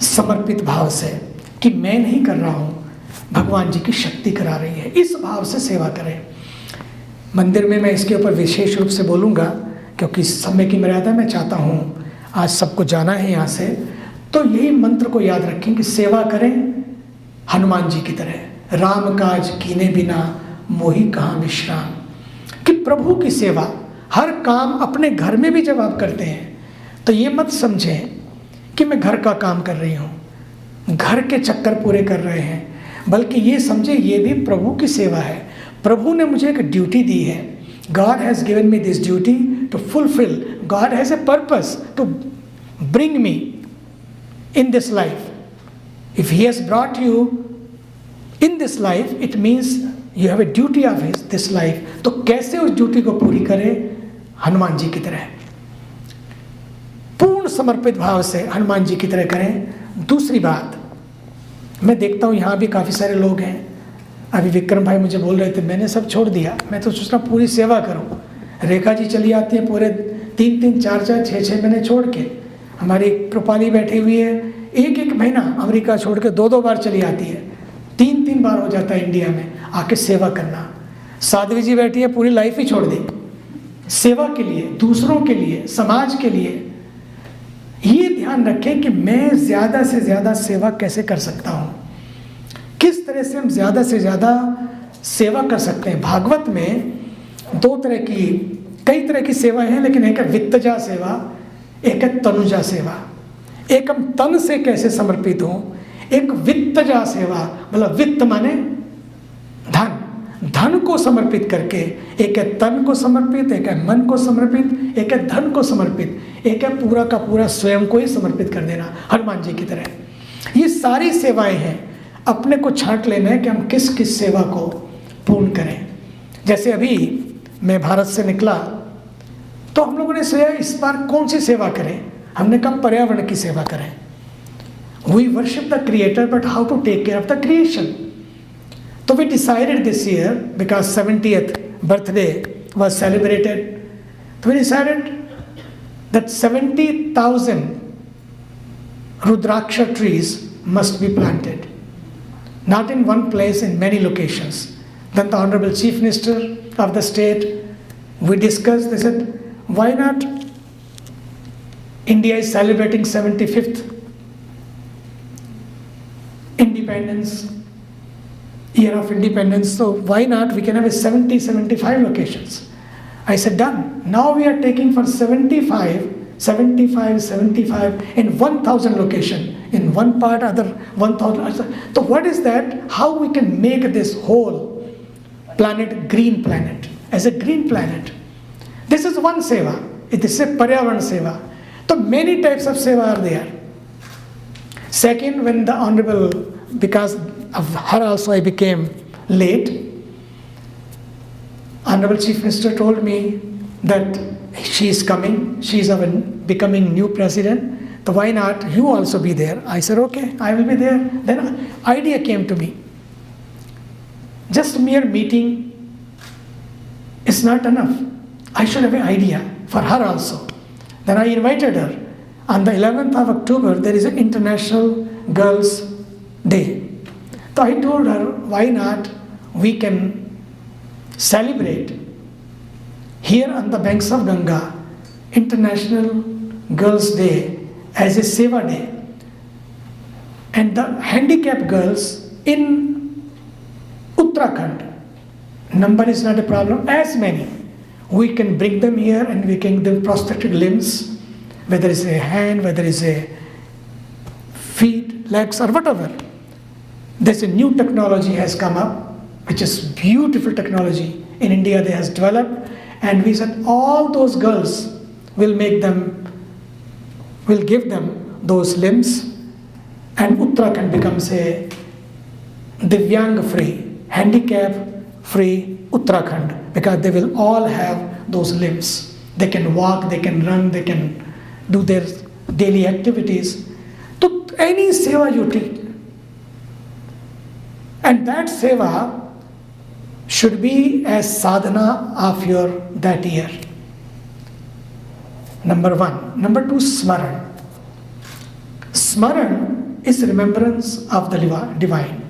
समर्पित भाव से, कि मैं नहीं कर रहा हूँ, भगवान जी की शक्ति करा रही है, इस भाव से सेवा करें. मंदिर में मैं इसके ऊपर विशेष रूप से बोलूँगा, क्योंकि समय की मर्यादा मैं चाहता हूँ आज सबको जाना है यहाँ से. तो यही मंत्र को याद रखें कि सेवा करें हनुमान जी की तरह. राम काज कीने बिना मोहि कहाँ विश्राम. कि प्रभु की सेवा, हर काम अपने घर में भी जब आप करते हैं तो ये मत समझें कि मैं घर का काम कर रही हूँ, घर के चक्कर पूरे कर रहे हैं, बल्कि ये समझे ये भी प्रभु की सेवा है. प्रभु ने मुझे एक ड्यूटी दी है. God has given me this duty to fulfill. God has a purpose to bring me in this life. If He has brought you in this life, it means you have a duty of His this life. तो कैसे उस duty को पूरी करें? हनुमान जी की तरह पूर्ण समर्पित भाव से हनुमान जी की तरह करें. दूसरी बात, मैं देखता हूँ यहाँ भी काफ़ी सारे लोग हैं. अभी विक्रम भाई मुझे बोल रहे थे, मैंने सब छोड़ दिया, मैं तो सोच रहा पूरी सेवा करूँ. रेखा जी चली आती है पूरे 3-3, 4-4, 6-6 महीने छोड़ के. हमारी कृपाली बैठी हुई है, 1-1 महीना अमेरिका छोड़ के 2-2 बार चली आती है. 3-3 बार हो जाता है इंडिया में आके सेवा करना. साध्वी जी बैठी है, पूरी लाइफ ही छोड़ दी सेवा के लिए, दूसरों के लिए, समाज के लिए. ये ध्यान रखें कि मैं ज़्यादा से ज़्यादा सेवा कैसे कर सकता हूँ, किस तरह से हम ज़्यादा से ज़्यादा सेवा कर सकते हैं. भागवत में 2 तरह की, कई तरह की सेवाएं हैं, लेकिन एक है वित्तजा सेवा, एक है तनुजा सेवा. एक हम तन से कैसे समर्पित हों, एक वित्तजा सेवा, मतलब वित्त माने धन, धन को समर्पित करके. एक है तन को समर्पित, एक है मन को समर्पित, एक है धन को समर्पित, एक है पूरा का पूरा स्वयं को ही समर्पित कर देना हनुमान जी की तरह. ये सारी सेवाएं हैं. अपने को छांट लेना है कि हम किस किस सेवा को पूर्ण करें. जैसे अभी मैं भारत से निकला तो हम लोगों ने सोचा इस बार कौन सी सेवा करें, हमने कहा पर्यावरण की सेवा करें. We worship the creator, but how to take care of the creation? So we decided this year, because 70th birthday was celebrated, so we decided that 70,000 Rudraksha trees must be planted. Not in one place, in many locations. Then the Honorable Chief Minister of the state, we discussed, they said, why not? India is celebrating 75th independence, year of independence, so why not we can have a 75 locations. I said done. Now we are taking for 75 in 1,000 location, in one part, other 1,000. So what is that? How we can make this whole planet green planet, as a green planet. This is one seva. This is a Paryavaran seva. So many types of seva are there. Second, when the Honorable, because of her also I became late, Honorable Chief Minister told me that she is coming, she is becoming new president, so why not you also be there? I said, okay, I will be there. Then idea came to me. Just mere meeting is not enough. I should have an idea for her also. Then I invited her. On the 11th of October, there is an International Girls' Day. So I told her, why not we can celebrate here on the banks of Ganga, International Girls' Day as a Seva Day. And the handicapped girls in Uttarakhand, number is not a problem, as many. We can bring them here and we can give them prosthetic limbs, whether it's a hand, whether it's a feet, legs, or whatever. There's a new technology has come up, which is beautiful technology. In India, they has developed, and we said all those girls will give them those limbs, and Uttarakhand becomes a Divyang-free, handicap-free Uttarakhand, because they will all have those limbs. They can walk, they can run, they can do their daily activities. So any seva you take, and that seva should be as sadhana of your that year. Number one. Number two, smaran. Smaran is remembrance of the divine.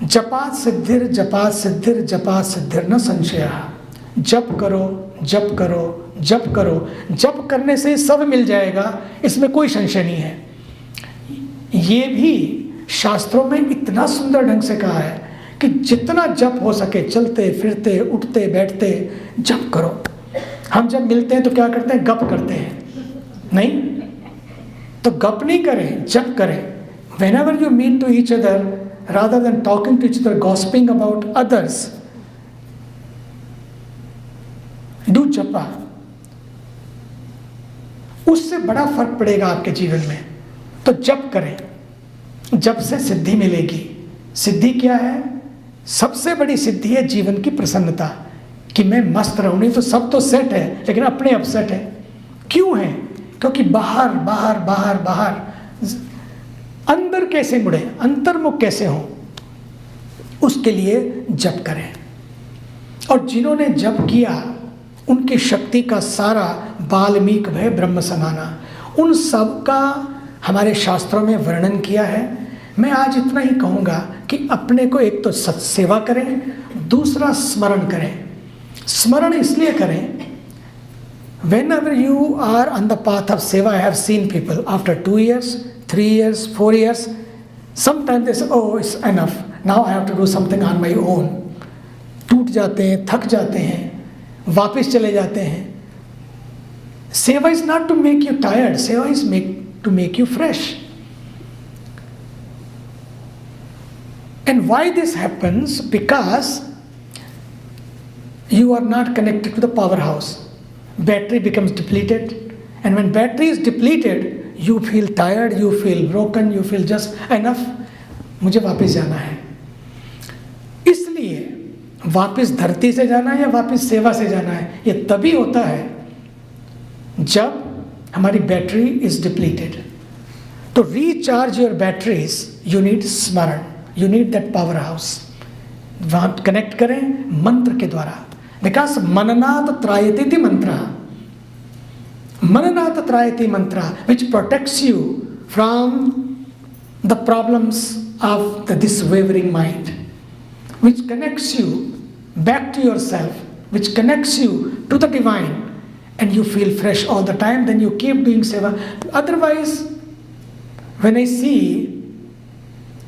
Japat siddhir, japat siddhir, japat siddhir na sanshaya. जप करो, जप करो, जप करो. जप करने से सब मिल जाएगा, इसमें कोई संशय नहीं है. ये भी शास्त्रों में इतना सुंदर ढंग से कहा है कि जितना जप हो सके, चलते फिरते उठते बैठते जप करो. हम जब मिलते हैं तो क्या करते हैं? गप करते हैं. नहीं, तो गप नहीं करें, जप करें. whenever you meet to each other, rather than talking to each other, gossiping about others, do japa. उससे बड़ा फर्क पड़ेगा आपके जीवन में. तो जप करें, जप से सिद्धि मिलेगी. सिद्धि क्या है? सबसे बड़ी सिद्धि है जीवन की प्रसन्नता, कि मैं मस्त रहूं. नहीं तो सब तो सेट है, लेकिन अपने अपसेट है. क्यों है? क्योंकि बाहर बाहर बाहर बाहर, अंदर कैसे मुड़े, अंतर्मुख कैसे हो, उसके लिए जप करें. और जिन्होंने जप किया उनकी शक्ति का सारा वाल्मीकि भय ब्रह्म समाना, उन सब का हमारे शास्त्रों में वर्णन किया है. मैं आज इतना ही कहूँगा कि अपने को एक तो सत्सेवा करें, दूसरा स्मरण करें. स्मरण इसलिए करें, whenever you are on the path of seva, I have seen people after 2 years, 3 years, 4 years, sometimes they say, oh it's enough, now I have to do something on my own. टूट जाते हैं, थक जाते हैं, वापस चले जाते हैं. सेवा is not to make you tired, सेवा is to make you fresh. And why this happens? Because you are not connected to the powerhouse. Battery becomes depleted, and when battery is depleted, you feel tired, you feel broken, you feel just enough, मुझे वापस जाना है. इसलिए वापस धरती से जाना है या वापस सेवा से जाना है, ये तभी होता है जब हमारी बैटरी इज डिप्लीटेड. तो recharge your batteries, you need स्मरण, you need that power house. वहाँ कनेक्ट करें मंत्र के द्वारा. बिकॉज मननाथ त्रायती मंत्र, मननाथ त्रायती mantra which protects you from the problems of this wavering mind, which connects you back to yourself, which connects you to the divine, and you feel fresh all the time. Then you keep doing seva. Otherwise, when I see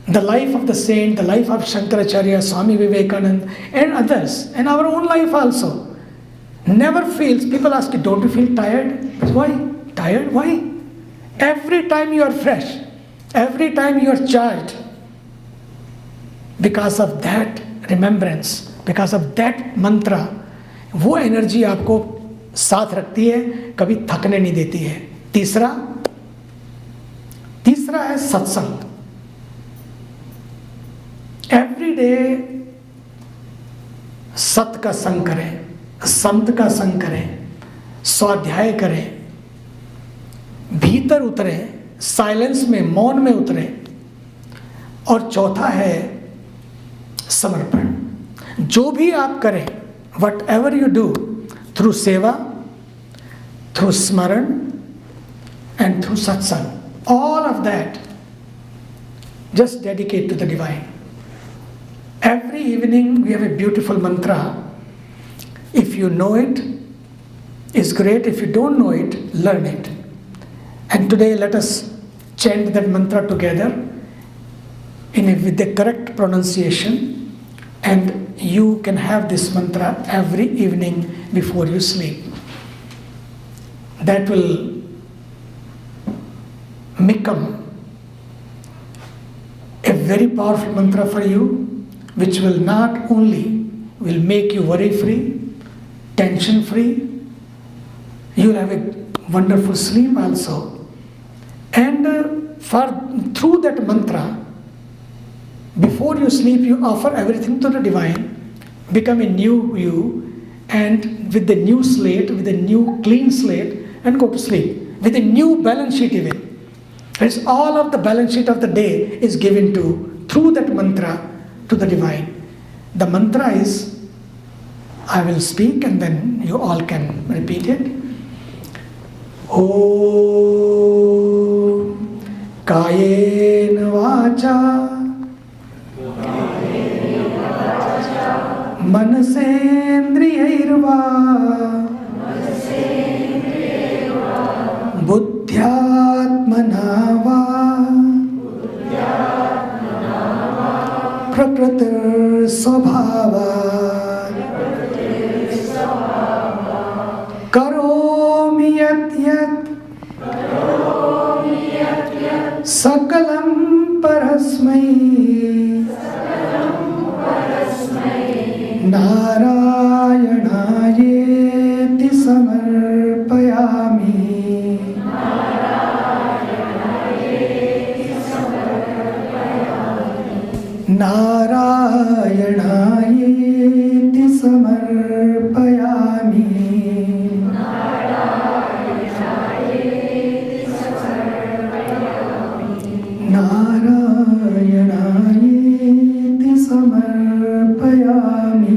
the life of the saint, the life of Shankaracharya, Swami Vivekananda, and others, and our own life also, never feels. People ask you, don't you feel tired? Why? Tired? Why? Every time you are fresh, every time you are charged. Because of that remembrance, because of that mantra, वो energy आपको साथ रखती है, कभी थकने नहीं देती है. तीसरा है सत्संग. एवरी डे सत का संग करें, संत का संग करें, स्वाध्याय करें, भीतर उतरे, साइलेंस में, मौन में उतरे. और चौथा है समर्पण. जो भी आप करें, what ever you do, through सेवा, थ्रू स्मरण एंड थ्रू सत्संग, all of that just dedicate to the divine. Every evening we have a beautiful mantra. If you know it, it's great. If you don't know it, learn it. And today let us chant that mantra together with the correct pronunciation. And you can have this mantra every evening before you sleep. That will become a very powerful mantra for you, which will not only will make you worry free, tension free, you will have a wonderful sleep also. And through that mantra, before you sleep, you offer everything to the divine, become a new you, and with the new slate, with a new clean slate, and go to sleep with a new balance sheet even. It's all of the balance sheet of the day is given to through that mantra to the divine. The mantra is, I will speak and then you all can repeat it. Om Kayena Vacha मनसेन्द्रियैर्वा बुद्ध्यात्मना वा प्रकृतिस्वभावात् करोमि यत् सकलं परस्मै नारायणायेति समर्पयामि. नारायणायेति समर्पयामि. नारायणायेति समर्पयामि.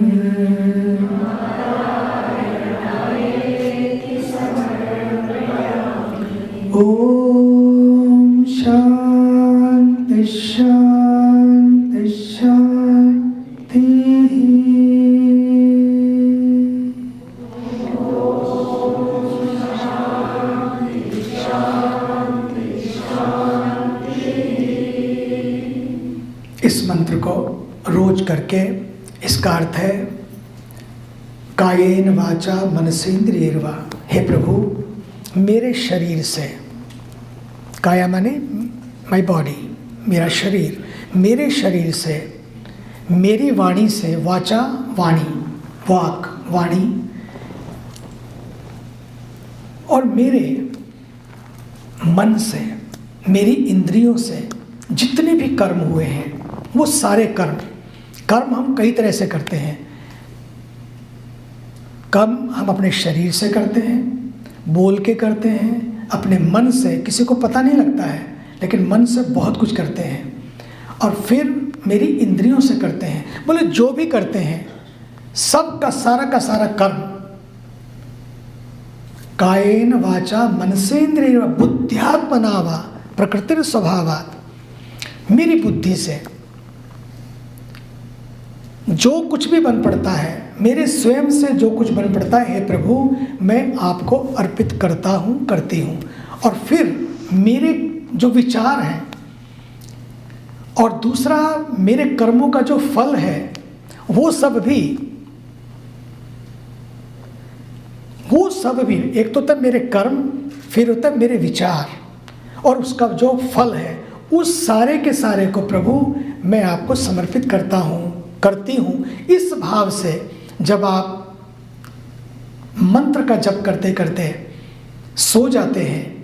ओम शांति शांति शांति. इस मंत्र को रोज करके, इसका अर्थ है कायेन वाचा मनसेन्द्रियैर्वा. हे प्रभु, मेरे शरीर से, काया माने माय बॉडी, मेरा शरीर, मेरे शरीर से, मेरी वाणी से, वाचा वाणी, वाक वाणी, और मेरे मन से, मेरी इंद्रियों से जितने भी कर्म हुए हैं, वो सारे कर्म हम कई तरह से करते हैं. कर्म हम अपने शरीर से करते हैं, बोल के करते हैं, अपने मन से, किसी को पता नहीं लगता है लेकिन मन से बहुत कुछ करते हैं, और फिर मेरी इंद्रियों से करते हैं। बोले जो भी करते हैं सब का सारा कर्म कायेन वाचा मनसेन्द्रिय बुद्ध्यात्मना वा प्रकृतिर स्वभावात्, मेरी बुद्धि से जो कुछ भी बन पड़ता है, मेरे स्वयं से जो कुछ बन पड़ता है, हे प्रभु मैं आपको अर्पित करता हूँ, करती हूँ। और फिर मेरे जो विचार हैं और दूसरा मेरे कर्मों का जो फल है वो सब भी एक तो तब मेरे कर्म, फिर होता है मेरे विचार, और उसका जो फल है उस सारे के सारे को प्रभु मैं आपको समर्पित करता हूँ, करती हूँ। इस भाव से जब आप मंत्र का जप करते करते सो जाते हैं,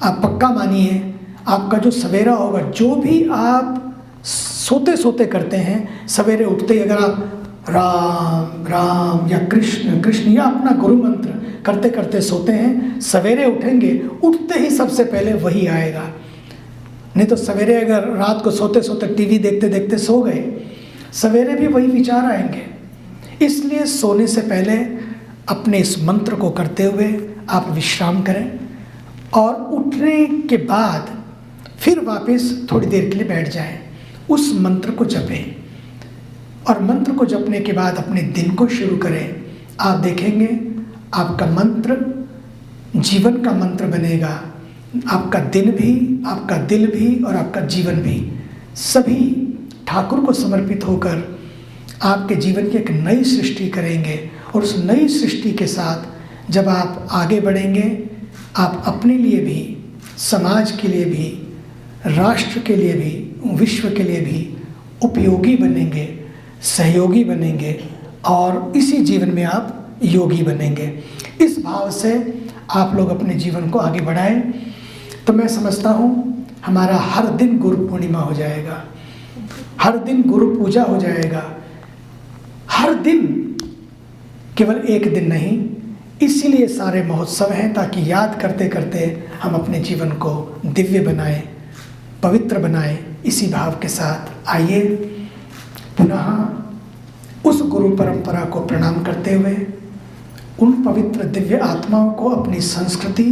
आप पक्का मानिए आपका जो सवेरा होगा, जो भी आप सोते सोते करते हैं, सवेरे उठते ही अगर आप राम राम या कृष्ण कृष्ण या अपना गुरु मंत्र करते करते सोते हैं, सवेरे उठेंगे, उठते ही सबसे पहले वही आएगा। नहीं तो सवेरे अगर रात को सोते सोते टीवी देखते देखते सो गए, सवेरे भी वही विचार आएंगे। इसलिए सोने से पहले अपने इस मंत्र को करते हुए आप विश्राम करें, और उठने के बाद फिर वापस थोड़ी देर के लिए बैठ जाएं, उस मंत्र को जपें, और मंत्र को जपने के बाद अपने दिन को शुरू करें। आप देखेंगे आपका मंत्र जीवन का मंत्र बनेगा। आपका दिन भी, आपका दिल भी और आपका जीवन भी सभी ठाकुर को समर्पित होकर आपके जीवन की एक नई सृष्टि करेंगे। और उस नई सृष्टि के साथ जब आप आगे बढ़ेंगे, आप अपने लिए भी, समाज के लिए भी, राष्ट्र के लिए भी, विश्व के लिए भी उपयोगी बनेंगे, सहयोगी बनेंगे, और इसी जीवन में आप योगी बनेंगे। इस भाव से आप लोग अपने जीवन को आगे बढ़ाएं, तो मैं समझता हूँ हमारा हर दिन गुरु पूर्णिमा हो जाएगा, हर दिन गुरु पूजा हो जाएगा, हर दिन, केवल एक दिन नहीं। इसीलिए सारे महोत्सव हैं, ताकि याद करते करते हम अपने जीवन को दिव्य बनाएं, पवित्र बनाएं। इसी भाव के साथ आइए पुनः उस गुरु परंपरा को प्रणाम करते हुए, उन पवित्र दिव्य आत्माओं को, अपनी संस्कृति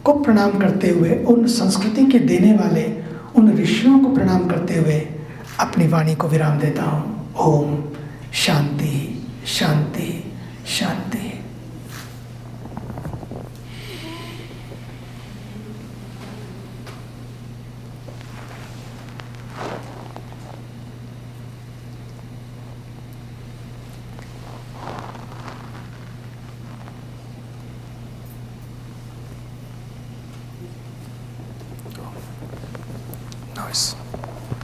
को प्रणाम करते हुए, उन संस्कृति के देने वाले उन ऋषियों को प्रणाम करते हुए अपनी वाणी को विराम देता हूँ। ओम शांति शांति शांति।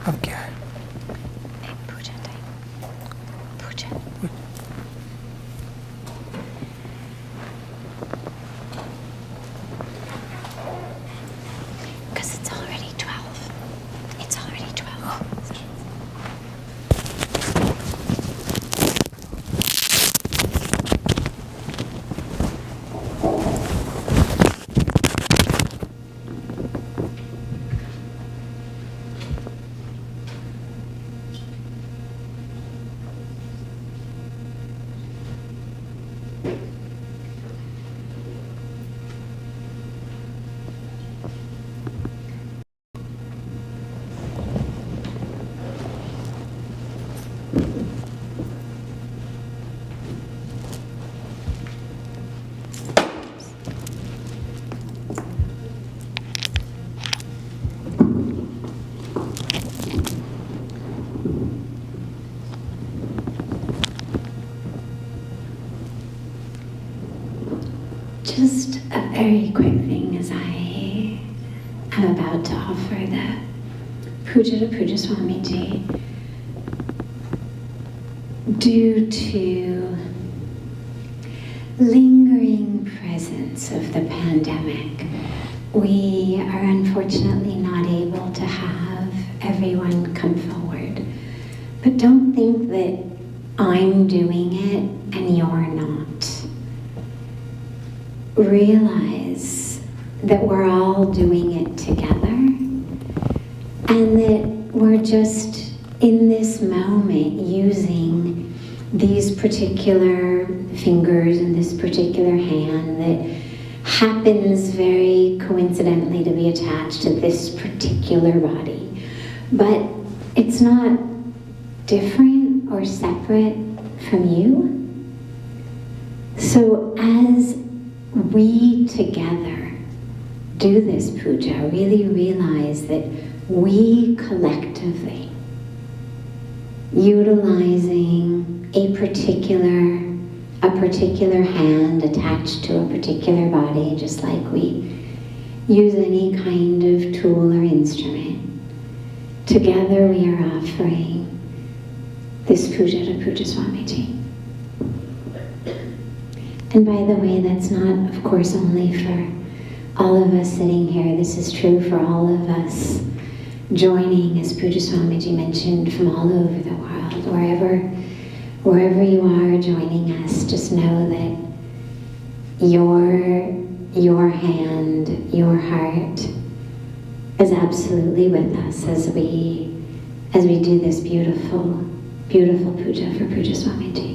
अब क्या है? Puja time, puja. Because it's already 12. It's already 12. Just a very quick thing as I am about to offer the Puja to Pujya Swamiji. Due to lingering presence of the pandemic, we are unfortunately not able to have everyone come forward. But don't think that I'm doing it and you're not. realize that we're all doing it together, and that we're just in this moment using these particular fingers and this particular hand that happens very coincidentally to be attached to this particular body. But it's not different or separate from you. So as we together do this puja, really realize that we collectively, utilizing a particular hand attached to a particular body, just like we use any kind of tool or instrument, together we are offering this puja to Pujya Swamiji. And by the way, that's not, of course, only for all of us sitting here. This is true for all of us joining, as Pujya Swamiji mentioned, from all over the world. Wherever you are joining us, just know that your hand, your heart is absolutely with us as we do this beautiful, beautiful puja for Pujya Swamiji.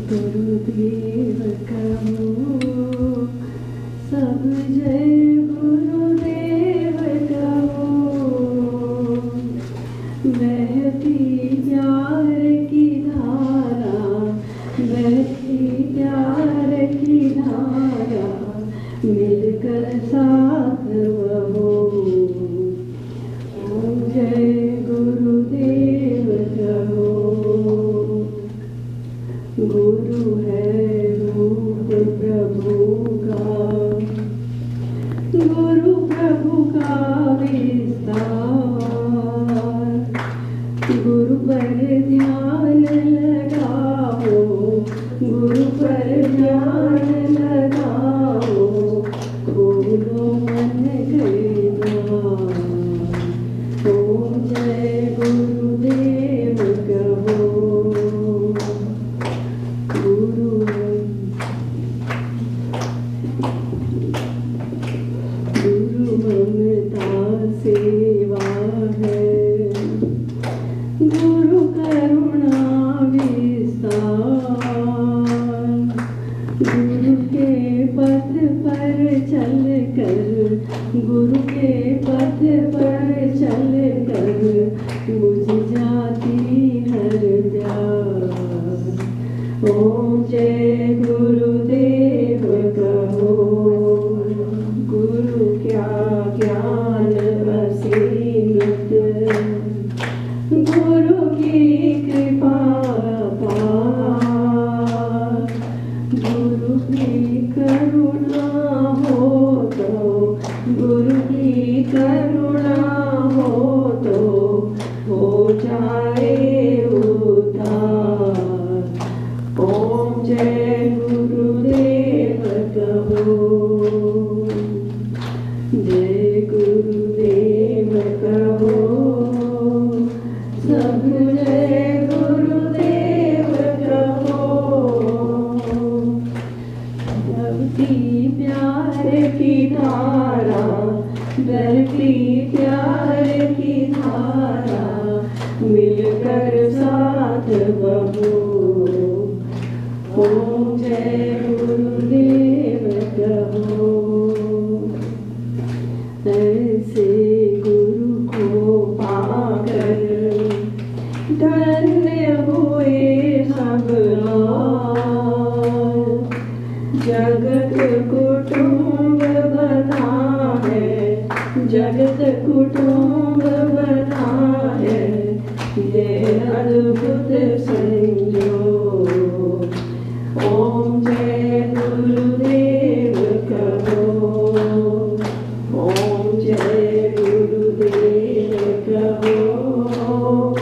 गुरुदेव कहो सब जय गुरुदेव कहो बहती प्यार की धारा बहती प्यार की धारा मिलकर साथ बहो ओम जय गुरुदेव कहो गुरु है रूप प्रभु का गुरु प्रभु का विस्तार गुरु पर ध्यान लगाओ गुरु पर ध्यान लगाओ गुरु के पथ पर चल कर बुझ जाती हर प्यास। ओम जय गुरुदेव कहो, गुरु क्या ज्ञान असीमित, गुरु की कृपा अपार। गुरु की करुणा हो तो, गुरु की करुणा हो तो हो जाए उद्धार। ओम जय गुरुदेव कहो, जय गुरुदेव कहो, सब जय गुरुदेव कहो। बहती प्यार की धारा, बहती प्यार की धारा, मिलकर साथ बहो। ओम जय गुरुदेव कहो, ऐसे गुरु को पाकर धन्य हुए सब लोग। जगत कुटुंब बना है, जगत कुटुंब बना है, ये अद्भुत संयोग। ओम जय गुरुदेव कहो, ओम जय गुरुदेव कहो,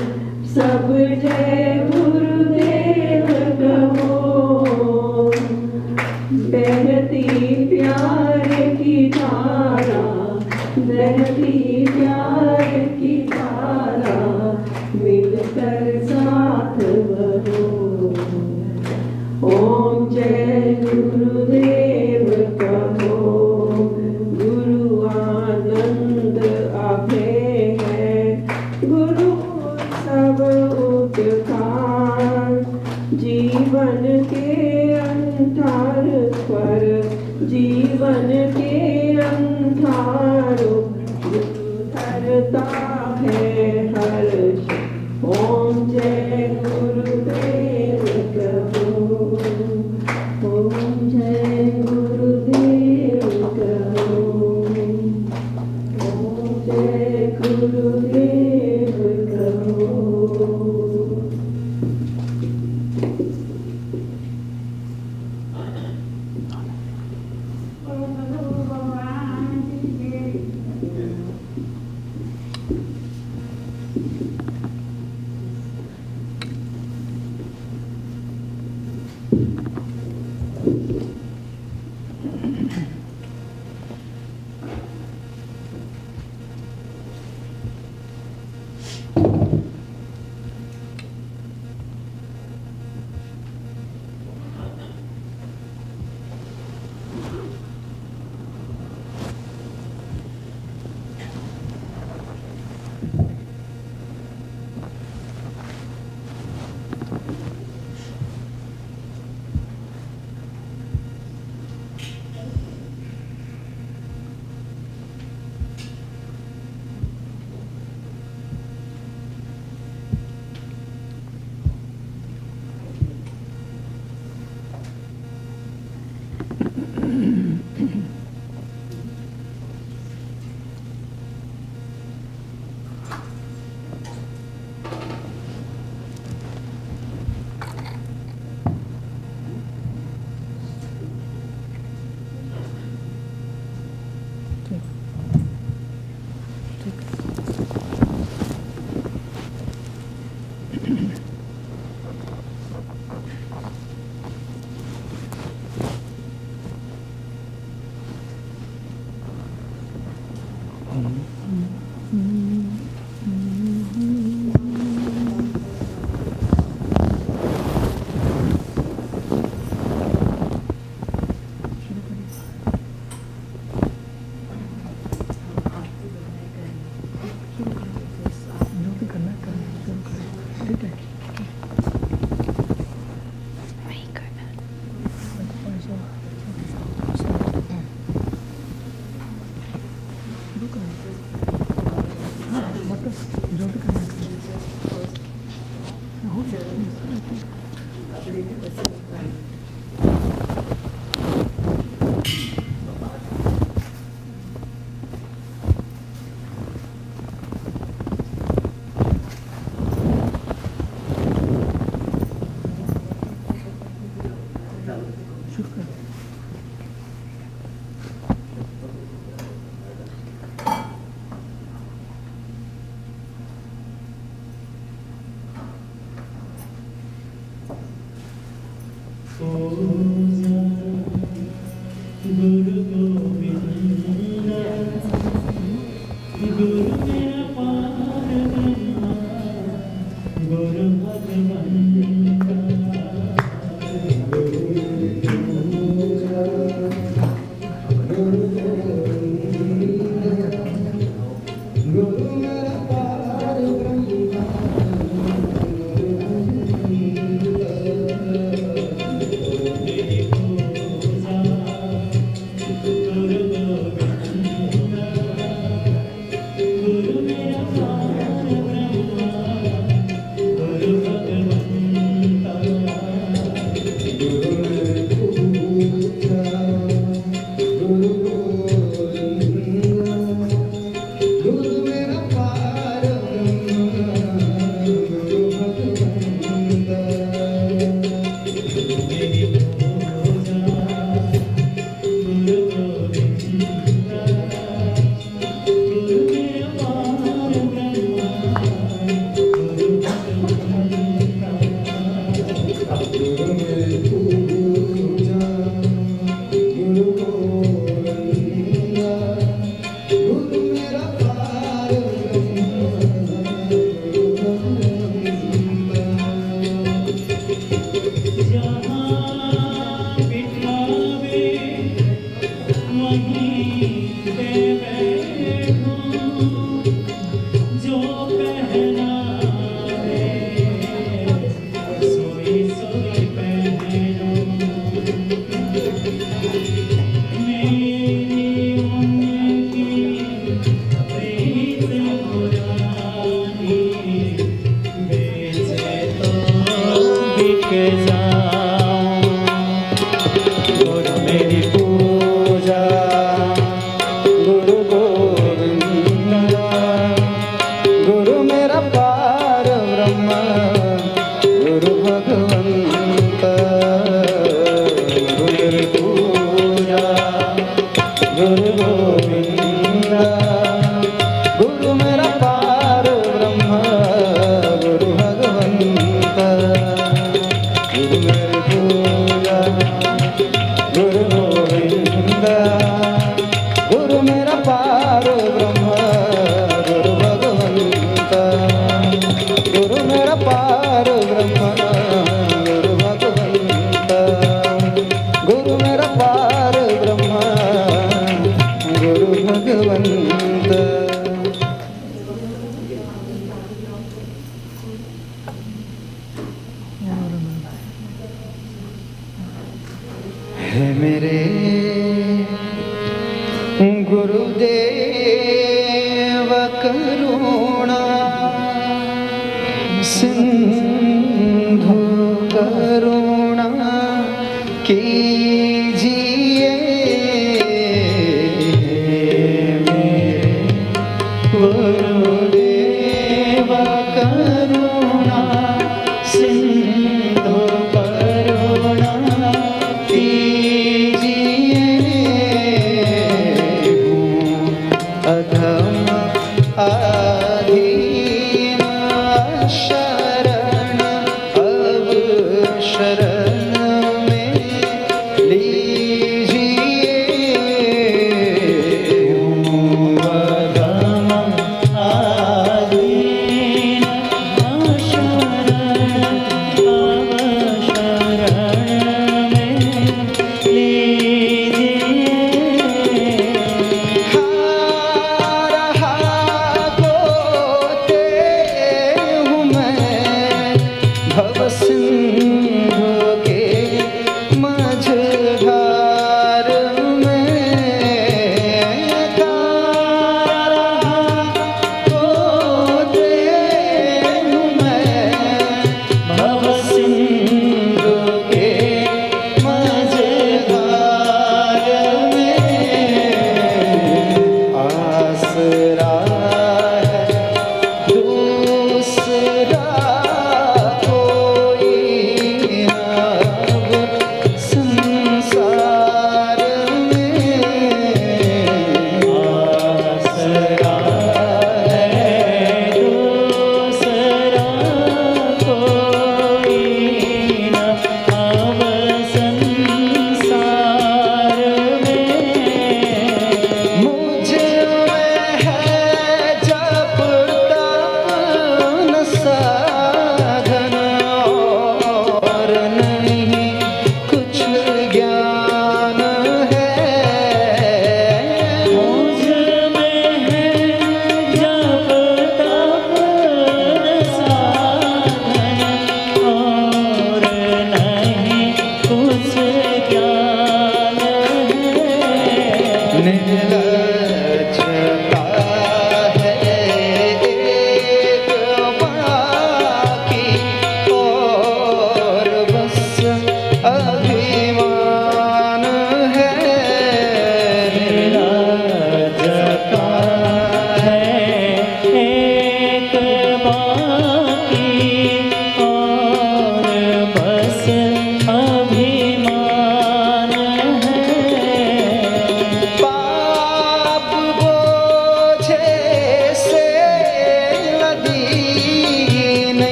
सब जय गुरुदेव कहो। बहती प्यार की धारा, बहती प्यार की धारा, मिलकर साथ बहो। ओम जय गुरुदेव कहो, गुरु आनंद अभय है, गुरु सब उपकार। जीवन के अंधार पर, जीवन के अंधारों धरता है हर्ष। ओम जय गुरुदेव कहो, ओम जय गुरुदेव कहो, ओम जय गुरुदेव कहो।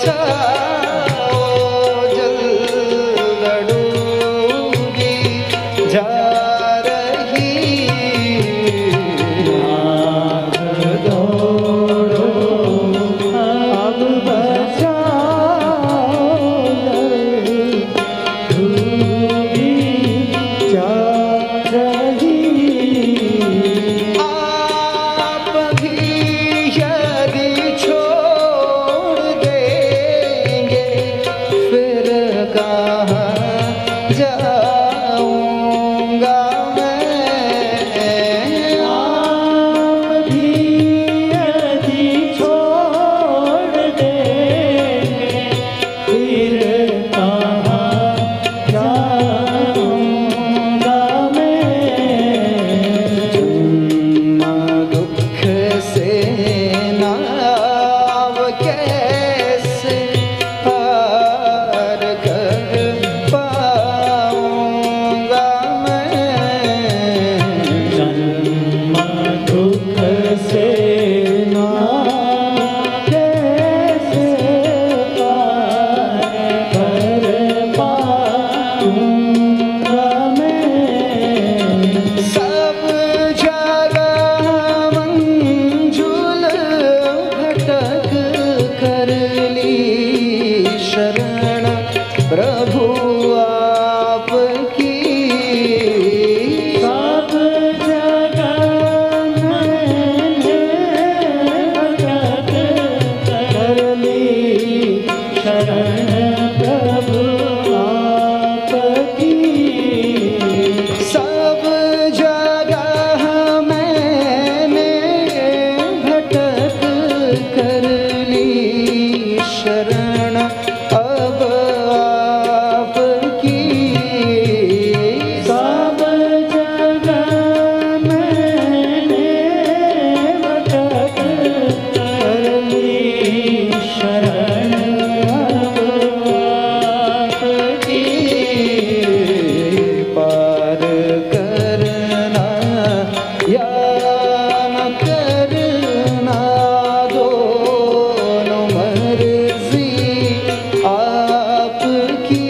बचाओ जल्द डूबी जा रही नाव दौड़ो अब बचाओ डूबी जा रही आप भी यदि छोड़ देंगे फिर कहाँ जाऊंगा मैं आप भी यदि छोड़ देंगे फिर कहाँ जाऊंगा मैं जन्म दुख से नाव कैसे पार कर पाऊंगा मैं जन्म दुख से नाव कैसे पार कर पाऊंगा मैं सब जगह मंजुल भटक कर ली शरण प्रभु आपकी सब जगह मैंने भटक कर ली शरण प्रभु आपकी सब जगह मैंने भटक कर ली शरण अब आपकी सब जगह मैंने भटक कर ली शरण अब आपकी पार करना या न करना दोनों मर्जी आपकी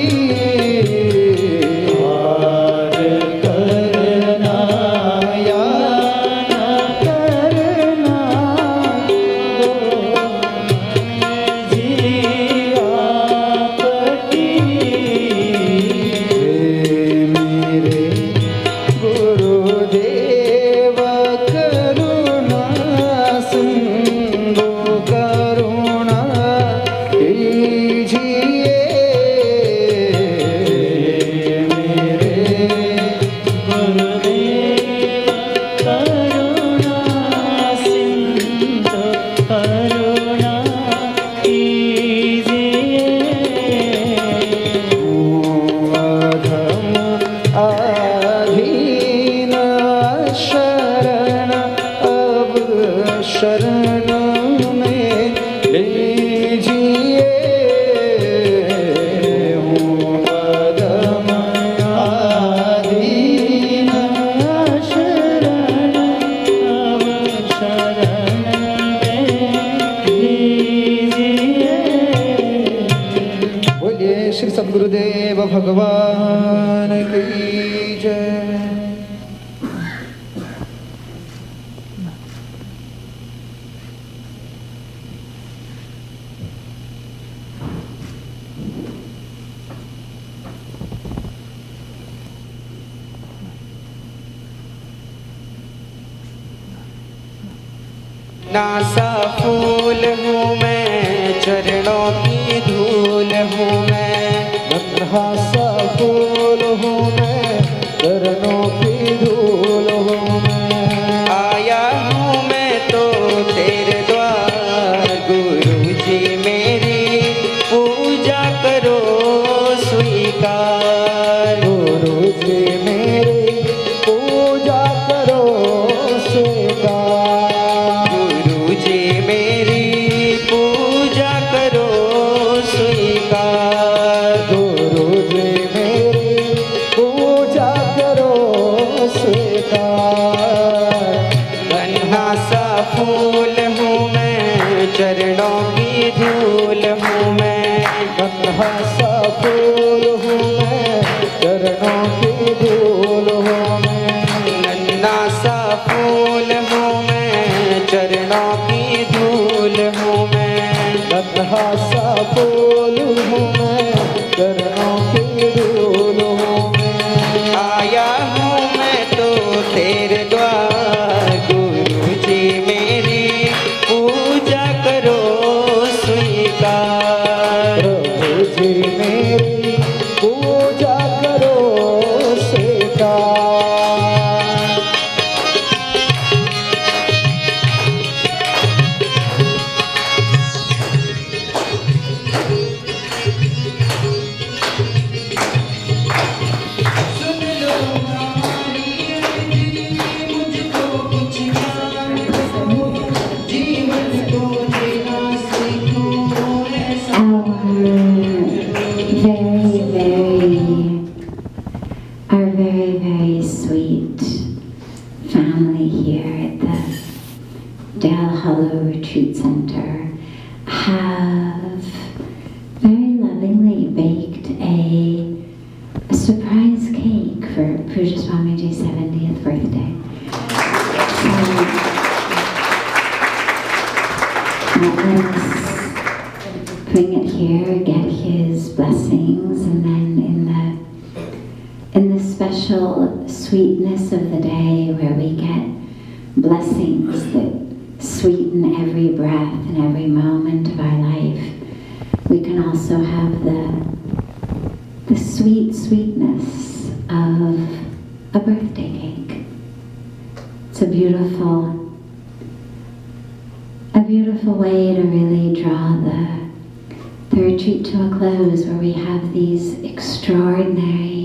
पार करना या न करना दोनों मर्जी आपकी मेरे गुरुदेव करुणा सिंधु करुणा कीजिए मेरे गुरुदेव करुणा सिंधु करुणा कीजिए अधम आधीन शरण अब शरण में लीजिए अधम आधीन शरण अब शरण में लीजिए बोलिए श्री सद्गुरुदेव भगवान की जय। नासा फूल हूँ मैं चरणों की धूल हूँ मैं नन्हा सा फूल हूँ मैं चरणों की धूल हूँ मैं आया हूँ मैं तो तेरे द्वार गुरु जी मेरी पूजा करो स्वीकार गुरु जी मेरी पूजा करो स्वीकार गुरु जी मेरी पूजा करो स्वीकार गुरु जी मेरी पूजा करो स्वीकार नन्हा सा फूल हूँ मैं चरणों की धूल हूँ मैं हूँ मैं, नन्हा सा फूल हूँ मैं, चरणों की धूल हूँ मैं। आया हूँ मैं तो तेरे द्वार, गुरु जी मेरी पूजा करो स्वीकार। प्रभु जी मेरी पूजा करो स्वीकार। Our very, very sweet family here at the Dale Hollow Retreat Center have very lovingly baked a surprise cake for Pujya Swamiji's 70th birthday. Let us bring it here, get his blessings, and then in the special sweetness of the day where we get blessings that sweeten every breath and every moment of our life, we can also have the sweetness of a birthday cake. It's a beautiful way to really draw the retreat to a close, where we have these extraordinary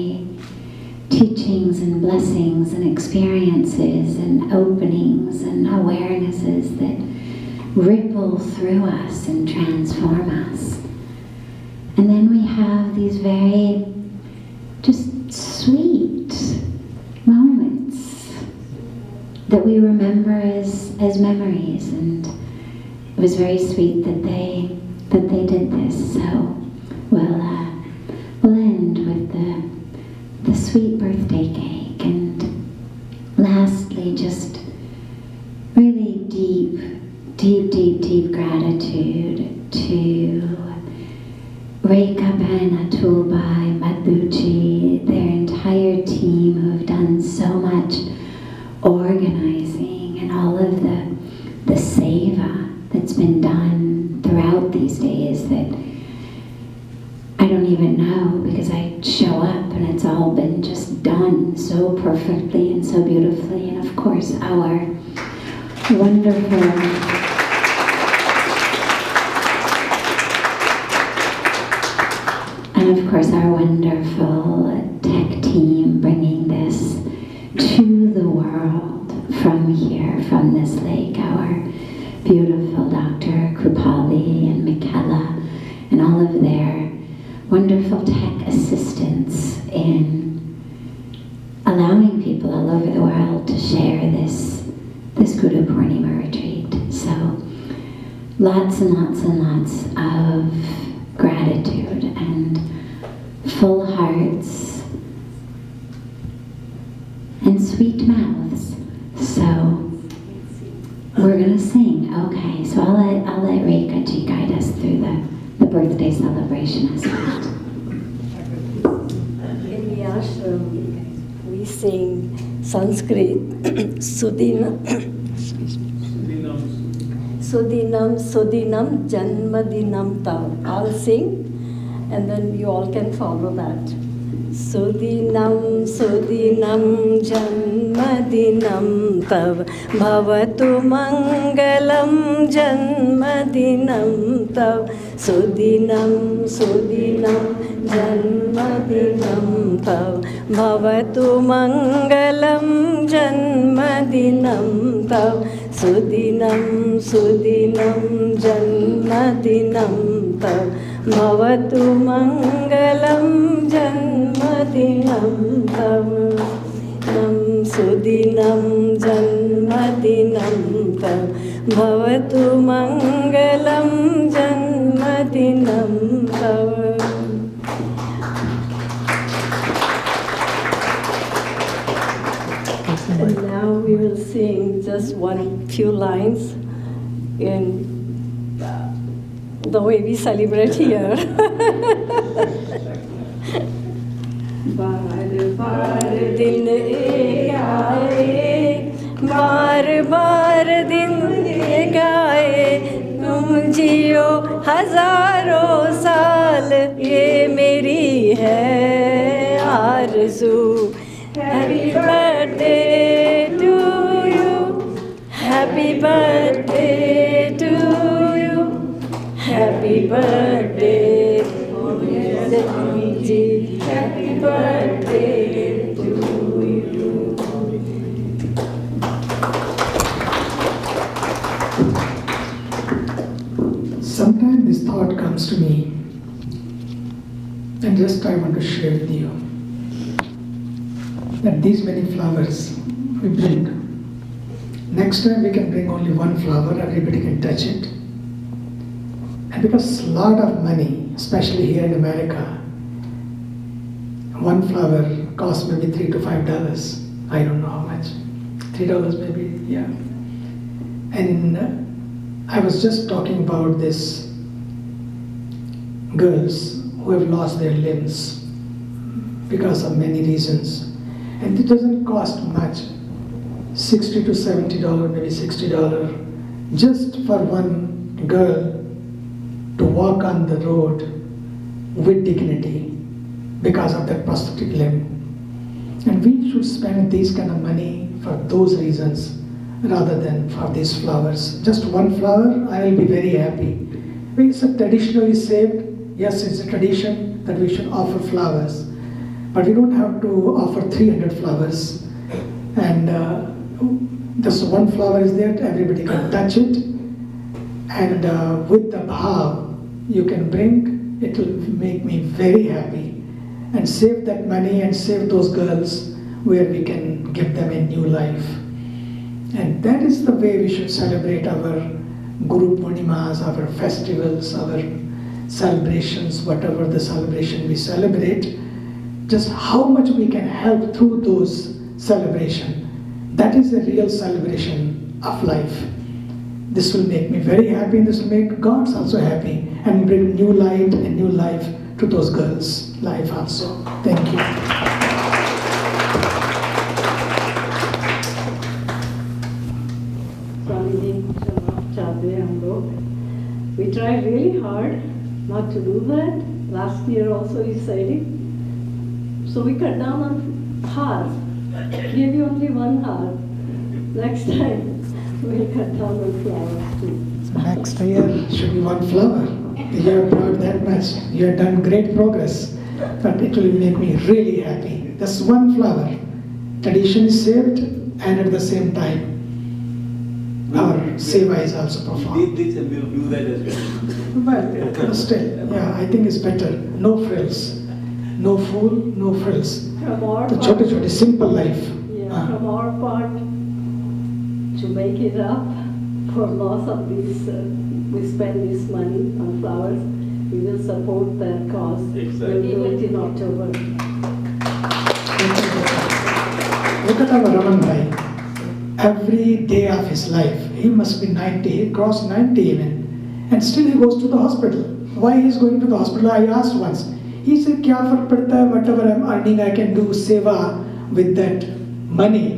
teachings and blessings and experiences and openings and awarenesses that ripple through us and transform us. And then we have these very just sweet moments that we remember as memories, and it was very sweet that they did this. So we'll end with the sweet birthday cake, and lastly, just really deep gratitude to Rekha Ben, Atulbai, Madhuji, their entire team who have done so much organizing and all of the seva that's been done throughout these days that I don't even know, because I show up and it's all been just done so perfectly and so beautifully. And of course our wonderful tech team bringing this to the world from here, from this lake, our beautiful Dr. Krupali and Michaela and all of their wonderful tech assistants in allowing people all over the world to share this Guru Purnima retreat. So lots and lots and lots of gratitude and full hearts and sweet mouths. So we're gonna sing. Okay, so I'll let Rekha ji guide us through the birthday celebration aspect. In the ashram, we sing Sanskrit, Sudinam, Janmadinam Tav. I'll sing, and then you all can follow that. Sudinam, Janmadinam Tav, Bhavatu Mangalam, Janmadinam Tav. Sudinam, Janmadinam Tav, Bhavatu Mangalam, Janmadinam Tav. Sudinam, Janmadinam Tav, Bhavatu Mangalam, Janmadinam Tav. Sudinam, Janmadinam Tav, Bhavatu Mangalam, Janmadinam Tav. And now we will sing just few lines in the way we celebrate here. बार बार दिन एक आए, बार बार दिन एक आए, तुम जियो हजारों साल, ये मेरी है आरज़ू. Happy birthday to you, happy birthday to you, happy birthday, Sadhviji, happy birthday to you. Sometimes this thought comes to me, and just I want to share with you that these many flowers we bring. Next time we can bring only one flower, everybody can touch it. And because a lot of money, especially here in America, one flower costs maybe $3 to $5. I don't know how much. $3 maybe, yeah. And I was just talking about this girls who have lost their limbs because of many reasons. And it doesn't cost much, $60 to $70, maybe $60, just for one girl to walk on the road with dignity because of their prosthetic limb. And we should spend this kind of money for those reasons rather than for these flowers. Just one flower, I will be very happy. It's traditionally saved. Yes, it's a tradition that we should offer flowers. But we don't have to offer 300 flowers. And just one flower is there, everybody can touch it. And with the bhav you can bring, it will make me very happy. And save that money and save those girls where we can give them a new life. And that is the way we should celebrate our Guru Purnimas, our festivals, our celebrations, whatever the celebration we celebrate. Just how much we can help through those celebrations. That is a real celebration of life. This will make me very happy, and this will make God also happy and bring new light and new life to those girls' life also. Thank you. Swamiji, चाहते हैं हम लोग. We tried really hard not to do that. Last year also you said it. So we cut down on hearts. Give you only one heart. Next time we'll cut down on flowers too. Next year should be one flower. You have brought that much. You have done great progress. But it will make me really happy. Just one flower. Tradition is saved, and at the same time, our seva is also performed. These will do that as well. But still, yeah, I think it's better. No frills. No fool, no frills. From our The part, chote simple life. yeah, from our part, to make it up for loss of these, we spend this money on flowers. We will support that cause. Exactly. We'll do it in October. Look at our Raman Bhai. Every day of his life, he must be 90, he crossed 90 even. And still he goes to the hospital. Why he is going to the hospital? I asked once. He said, "Kya fark padta hai, whatever I'm earning, I can do seva with that money."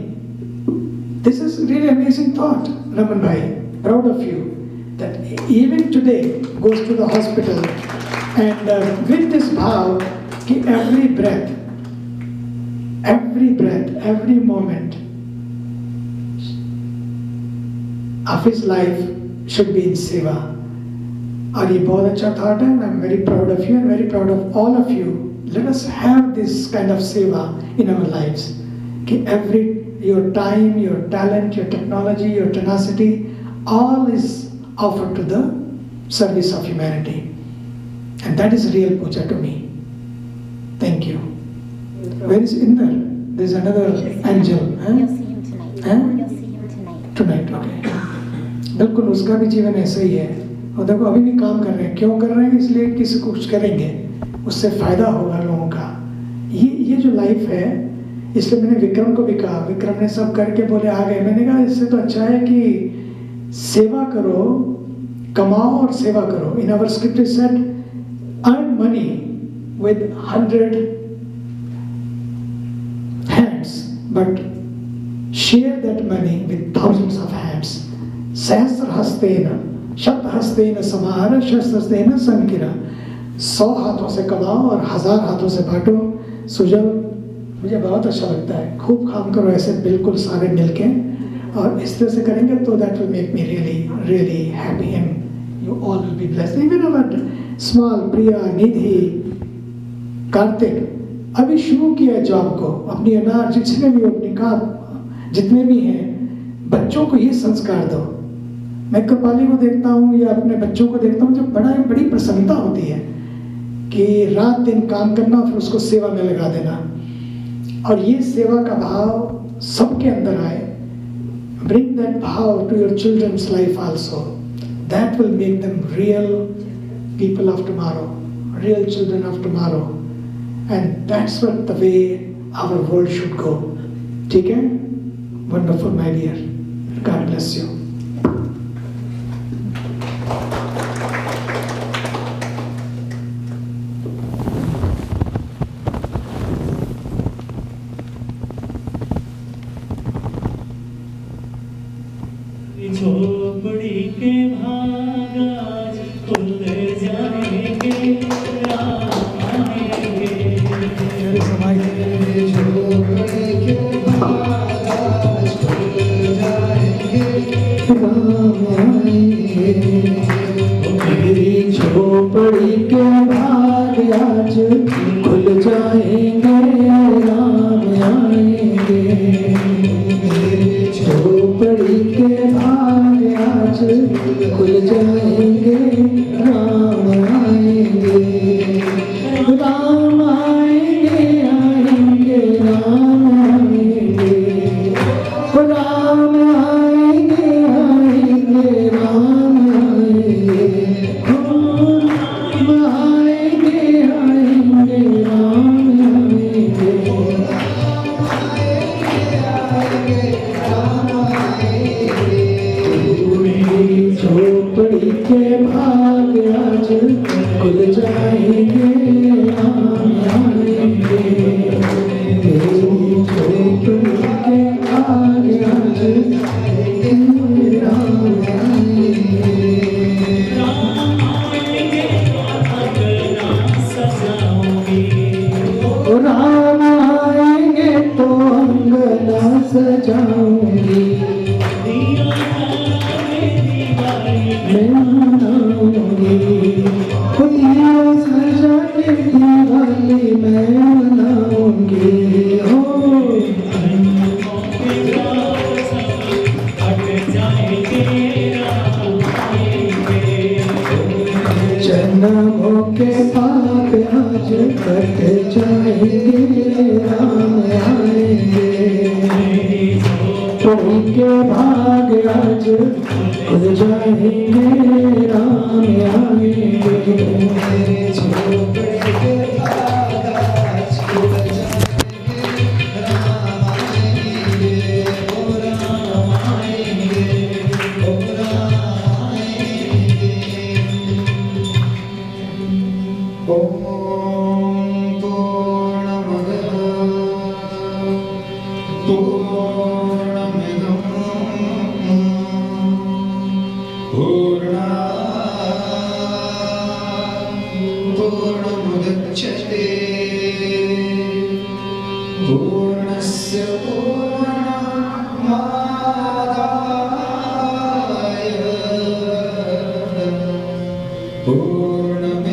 This is really amazing thought, Raman Bhai. Proud of you. That even today goes to the hospital and with this bhav, ki every breath, every moment of his life should be in seva. और ये बहुत अच्छा thought है. I'm very proud of you and very proud of all of you. Let us have this kind of seva in our lives. कि your time, your talent, your technology, your tenacity, all is offered to the service of humanity. And that is real puja to me. Thank you. Where is Inder? There's another angel. You'll see him tonight. Huh? You'll see him tonight. Tonight, okay. बिल्कुल उसका भी जीवन ऐसा ही है. और देखो अभी भी काम कर रहे हैं. क्यों कर रहे हैं? इसलिए किसी को कुछ करेंगे, उससे फायदा होगा लोगों का. ये जो लाइफ है, इसलिए मैंने विक्रम को भी कहा. विक्रम ने सब करके बोले आ गए. मैंने कहा इससे तो अच्छा है कि सेवा करो कमाओ और सेवा करो. In our script is said, earn money with 100 hands, but share that money with thousands of hands. सहस्र हस्तेन शत हस्तेन समाहर शस्त्र हस्तेन संकिरा. 100 हाथों से कमाओ और 1000 हाथों से बांटो. सुजल, मुझे बहुत अच्छा लगता है. खूब काम करो ऐसे बिल्कुल सारे मिलके, और इस तरह से करेंगे तो that will make me really happy and you all will be blessed. Even our small प्रिया, निधि, कार्तिक अभी शुरू किया है जॉब को. अपनी अनार जितने भी अपनी काम जितने भी हैं, बच्चों को ये संस्कार दो. मैं कपाली को देखता हूँ या अपने बच्चों को देखता हूँ, जब बड़ी प्रसन्नता होती है कि रात दिन काम करना फिर उसको सेवा में लगा देना, और ये सेवा का भाव सबके अंदर आए. Bring that भाव to your children's life also. That will make them real people of tomorrow, real children of tomorrow, and that's what the way our world should go. ठीक है? Wonderful, my dear. God bless you. झोपड़ी के भाग आज खुल जाएंगे, राम आएंगे. झोपड़ी के भाग आज खुल जाएंगे, राम आएंगे. मेरी झोपड़ी के भाग आज खुल जाएंगे, राम आएंगे. झोपड़ी के भाग आज खुल जाएंगे, राम आएंगे. राम आएंगे, आएंगे, राम आएंगे. राम आएंगे, आएंगे, राम आएंगे. राम आएंगे, आएंगे, राम आएंगे. झोपड़ी के भाग आज खुल जाएंगे, राम आएंगे. मेरी झोपड़ी के भाग आज राम आएंगे. राम आएंगे तो अंगना सजाऊंगी. मैं मनाऊंगी, दिया सजा के दिवाली मैं मनाऊंगी. जन्मों के पाप आज कट जाएंगे, राम आएंगे. झोपड़ी के भाग आज खुल जाएंगे, राम आएंगे. झोपड़ी के भाग आज खुल जाएंगे, राम आएंगे. ओ राम आएंगे, ओ राम आएंगे. ओम पूर्णमद पूर्णमिदं पूर्णात् पूर्णमुदच्यते. पूर्णस्य पूर्णमादाय पूर्णमेवावशिष्यते.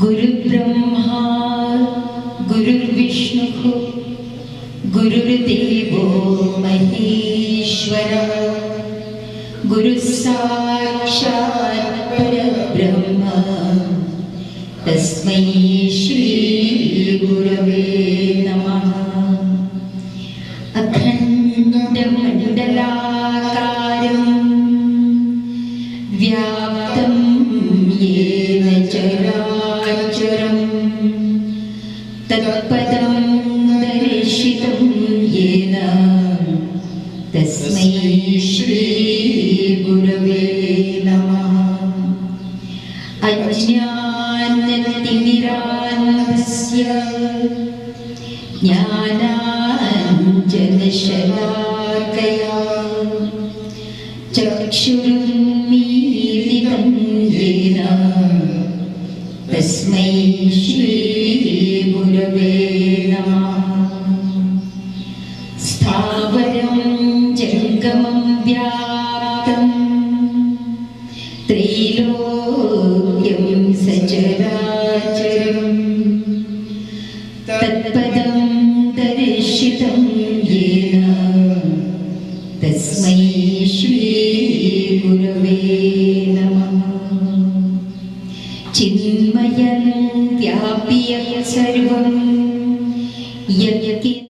गुरुर्ब्रह्मा गुरुर्विष्णुः गुरुर्देवो महेश्वरः गुरुः साक्षात् परब्रह्म तस्मै श्री गुरवे नमः। अखण्डमण्डलाकारं व्याप्तं येन चराचरं तत्पदं दर्शितं येन तस्मै श्री गुरवे नमः। अज्ञानतिमिरान्धस्य ज्ञानाञ्जनशलाकया चक्षुरुन्मीलितं येन तस्मै श्री गुरवे नमः। स्थावरं जङ्गमं व्याप्तं त्रैलोक्यं सचराचरं तत्पदं दर्शितं येन तस्मै श्री गुरवे नमः। चिन्मयं व्याप्य सर्वं यत्किञ्चित्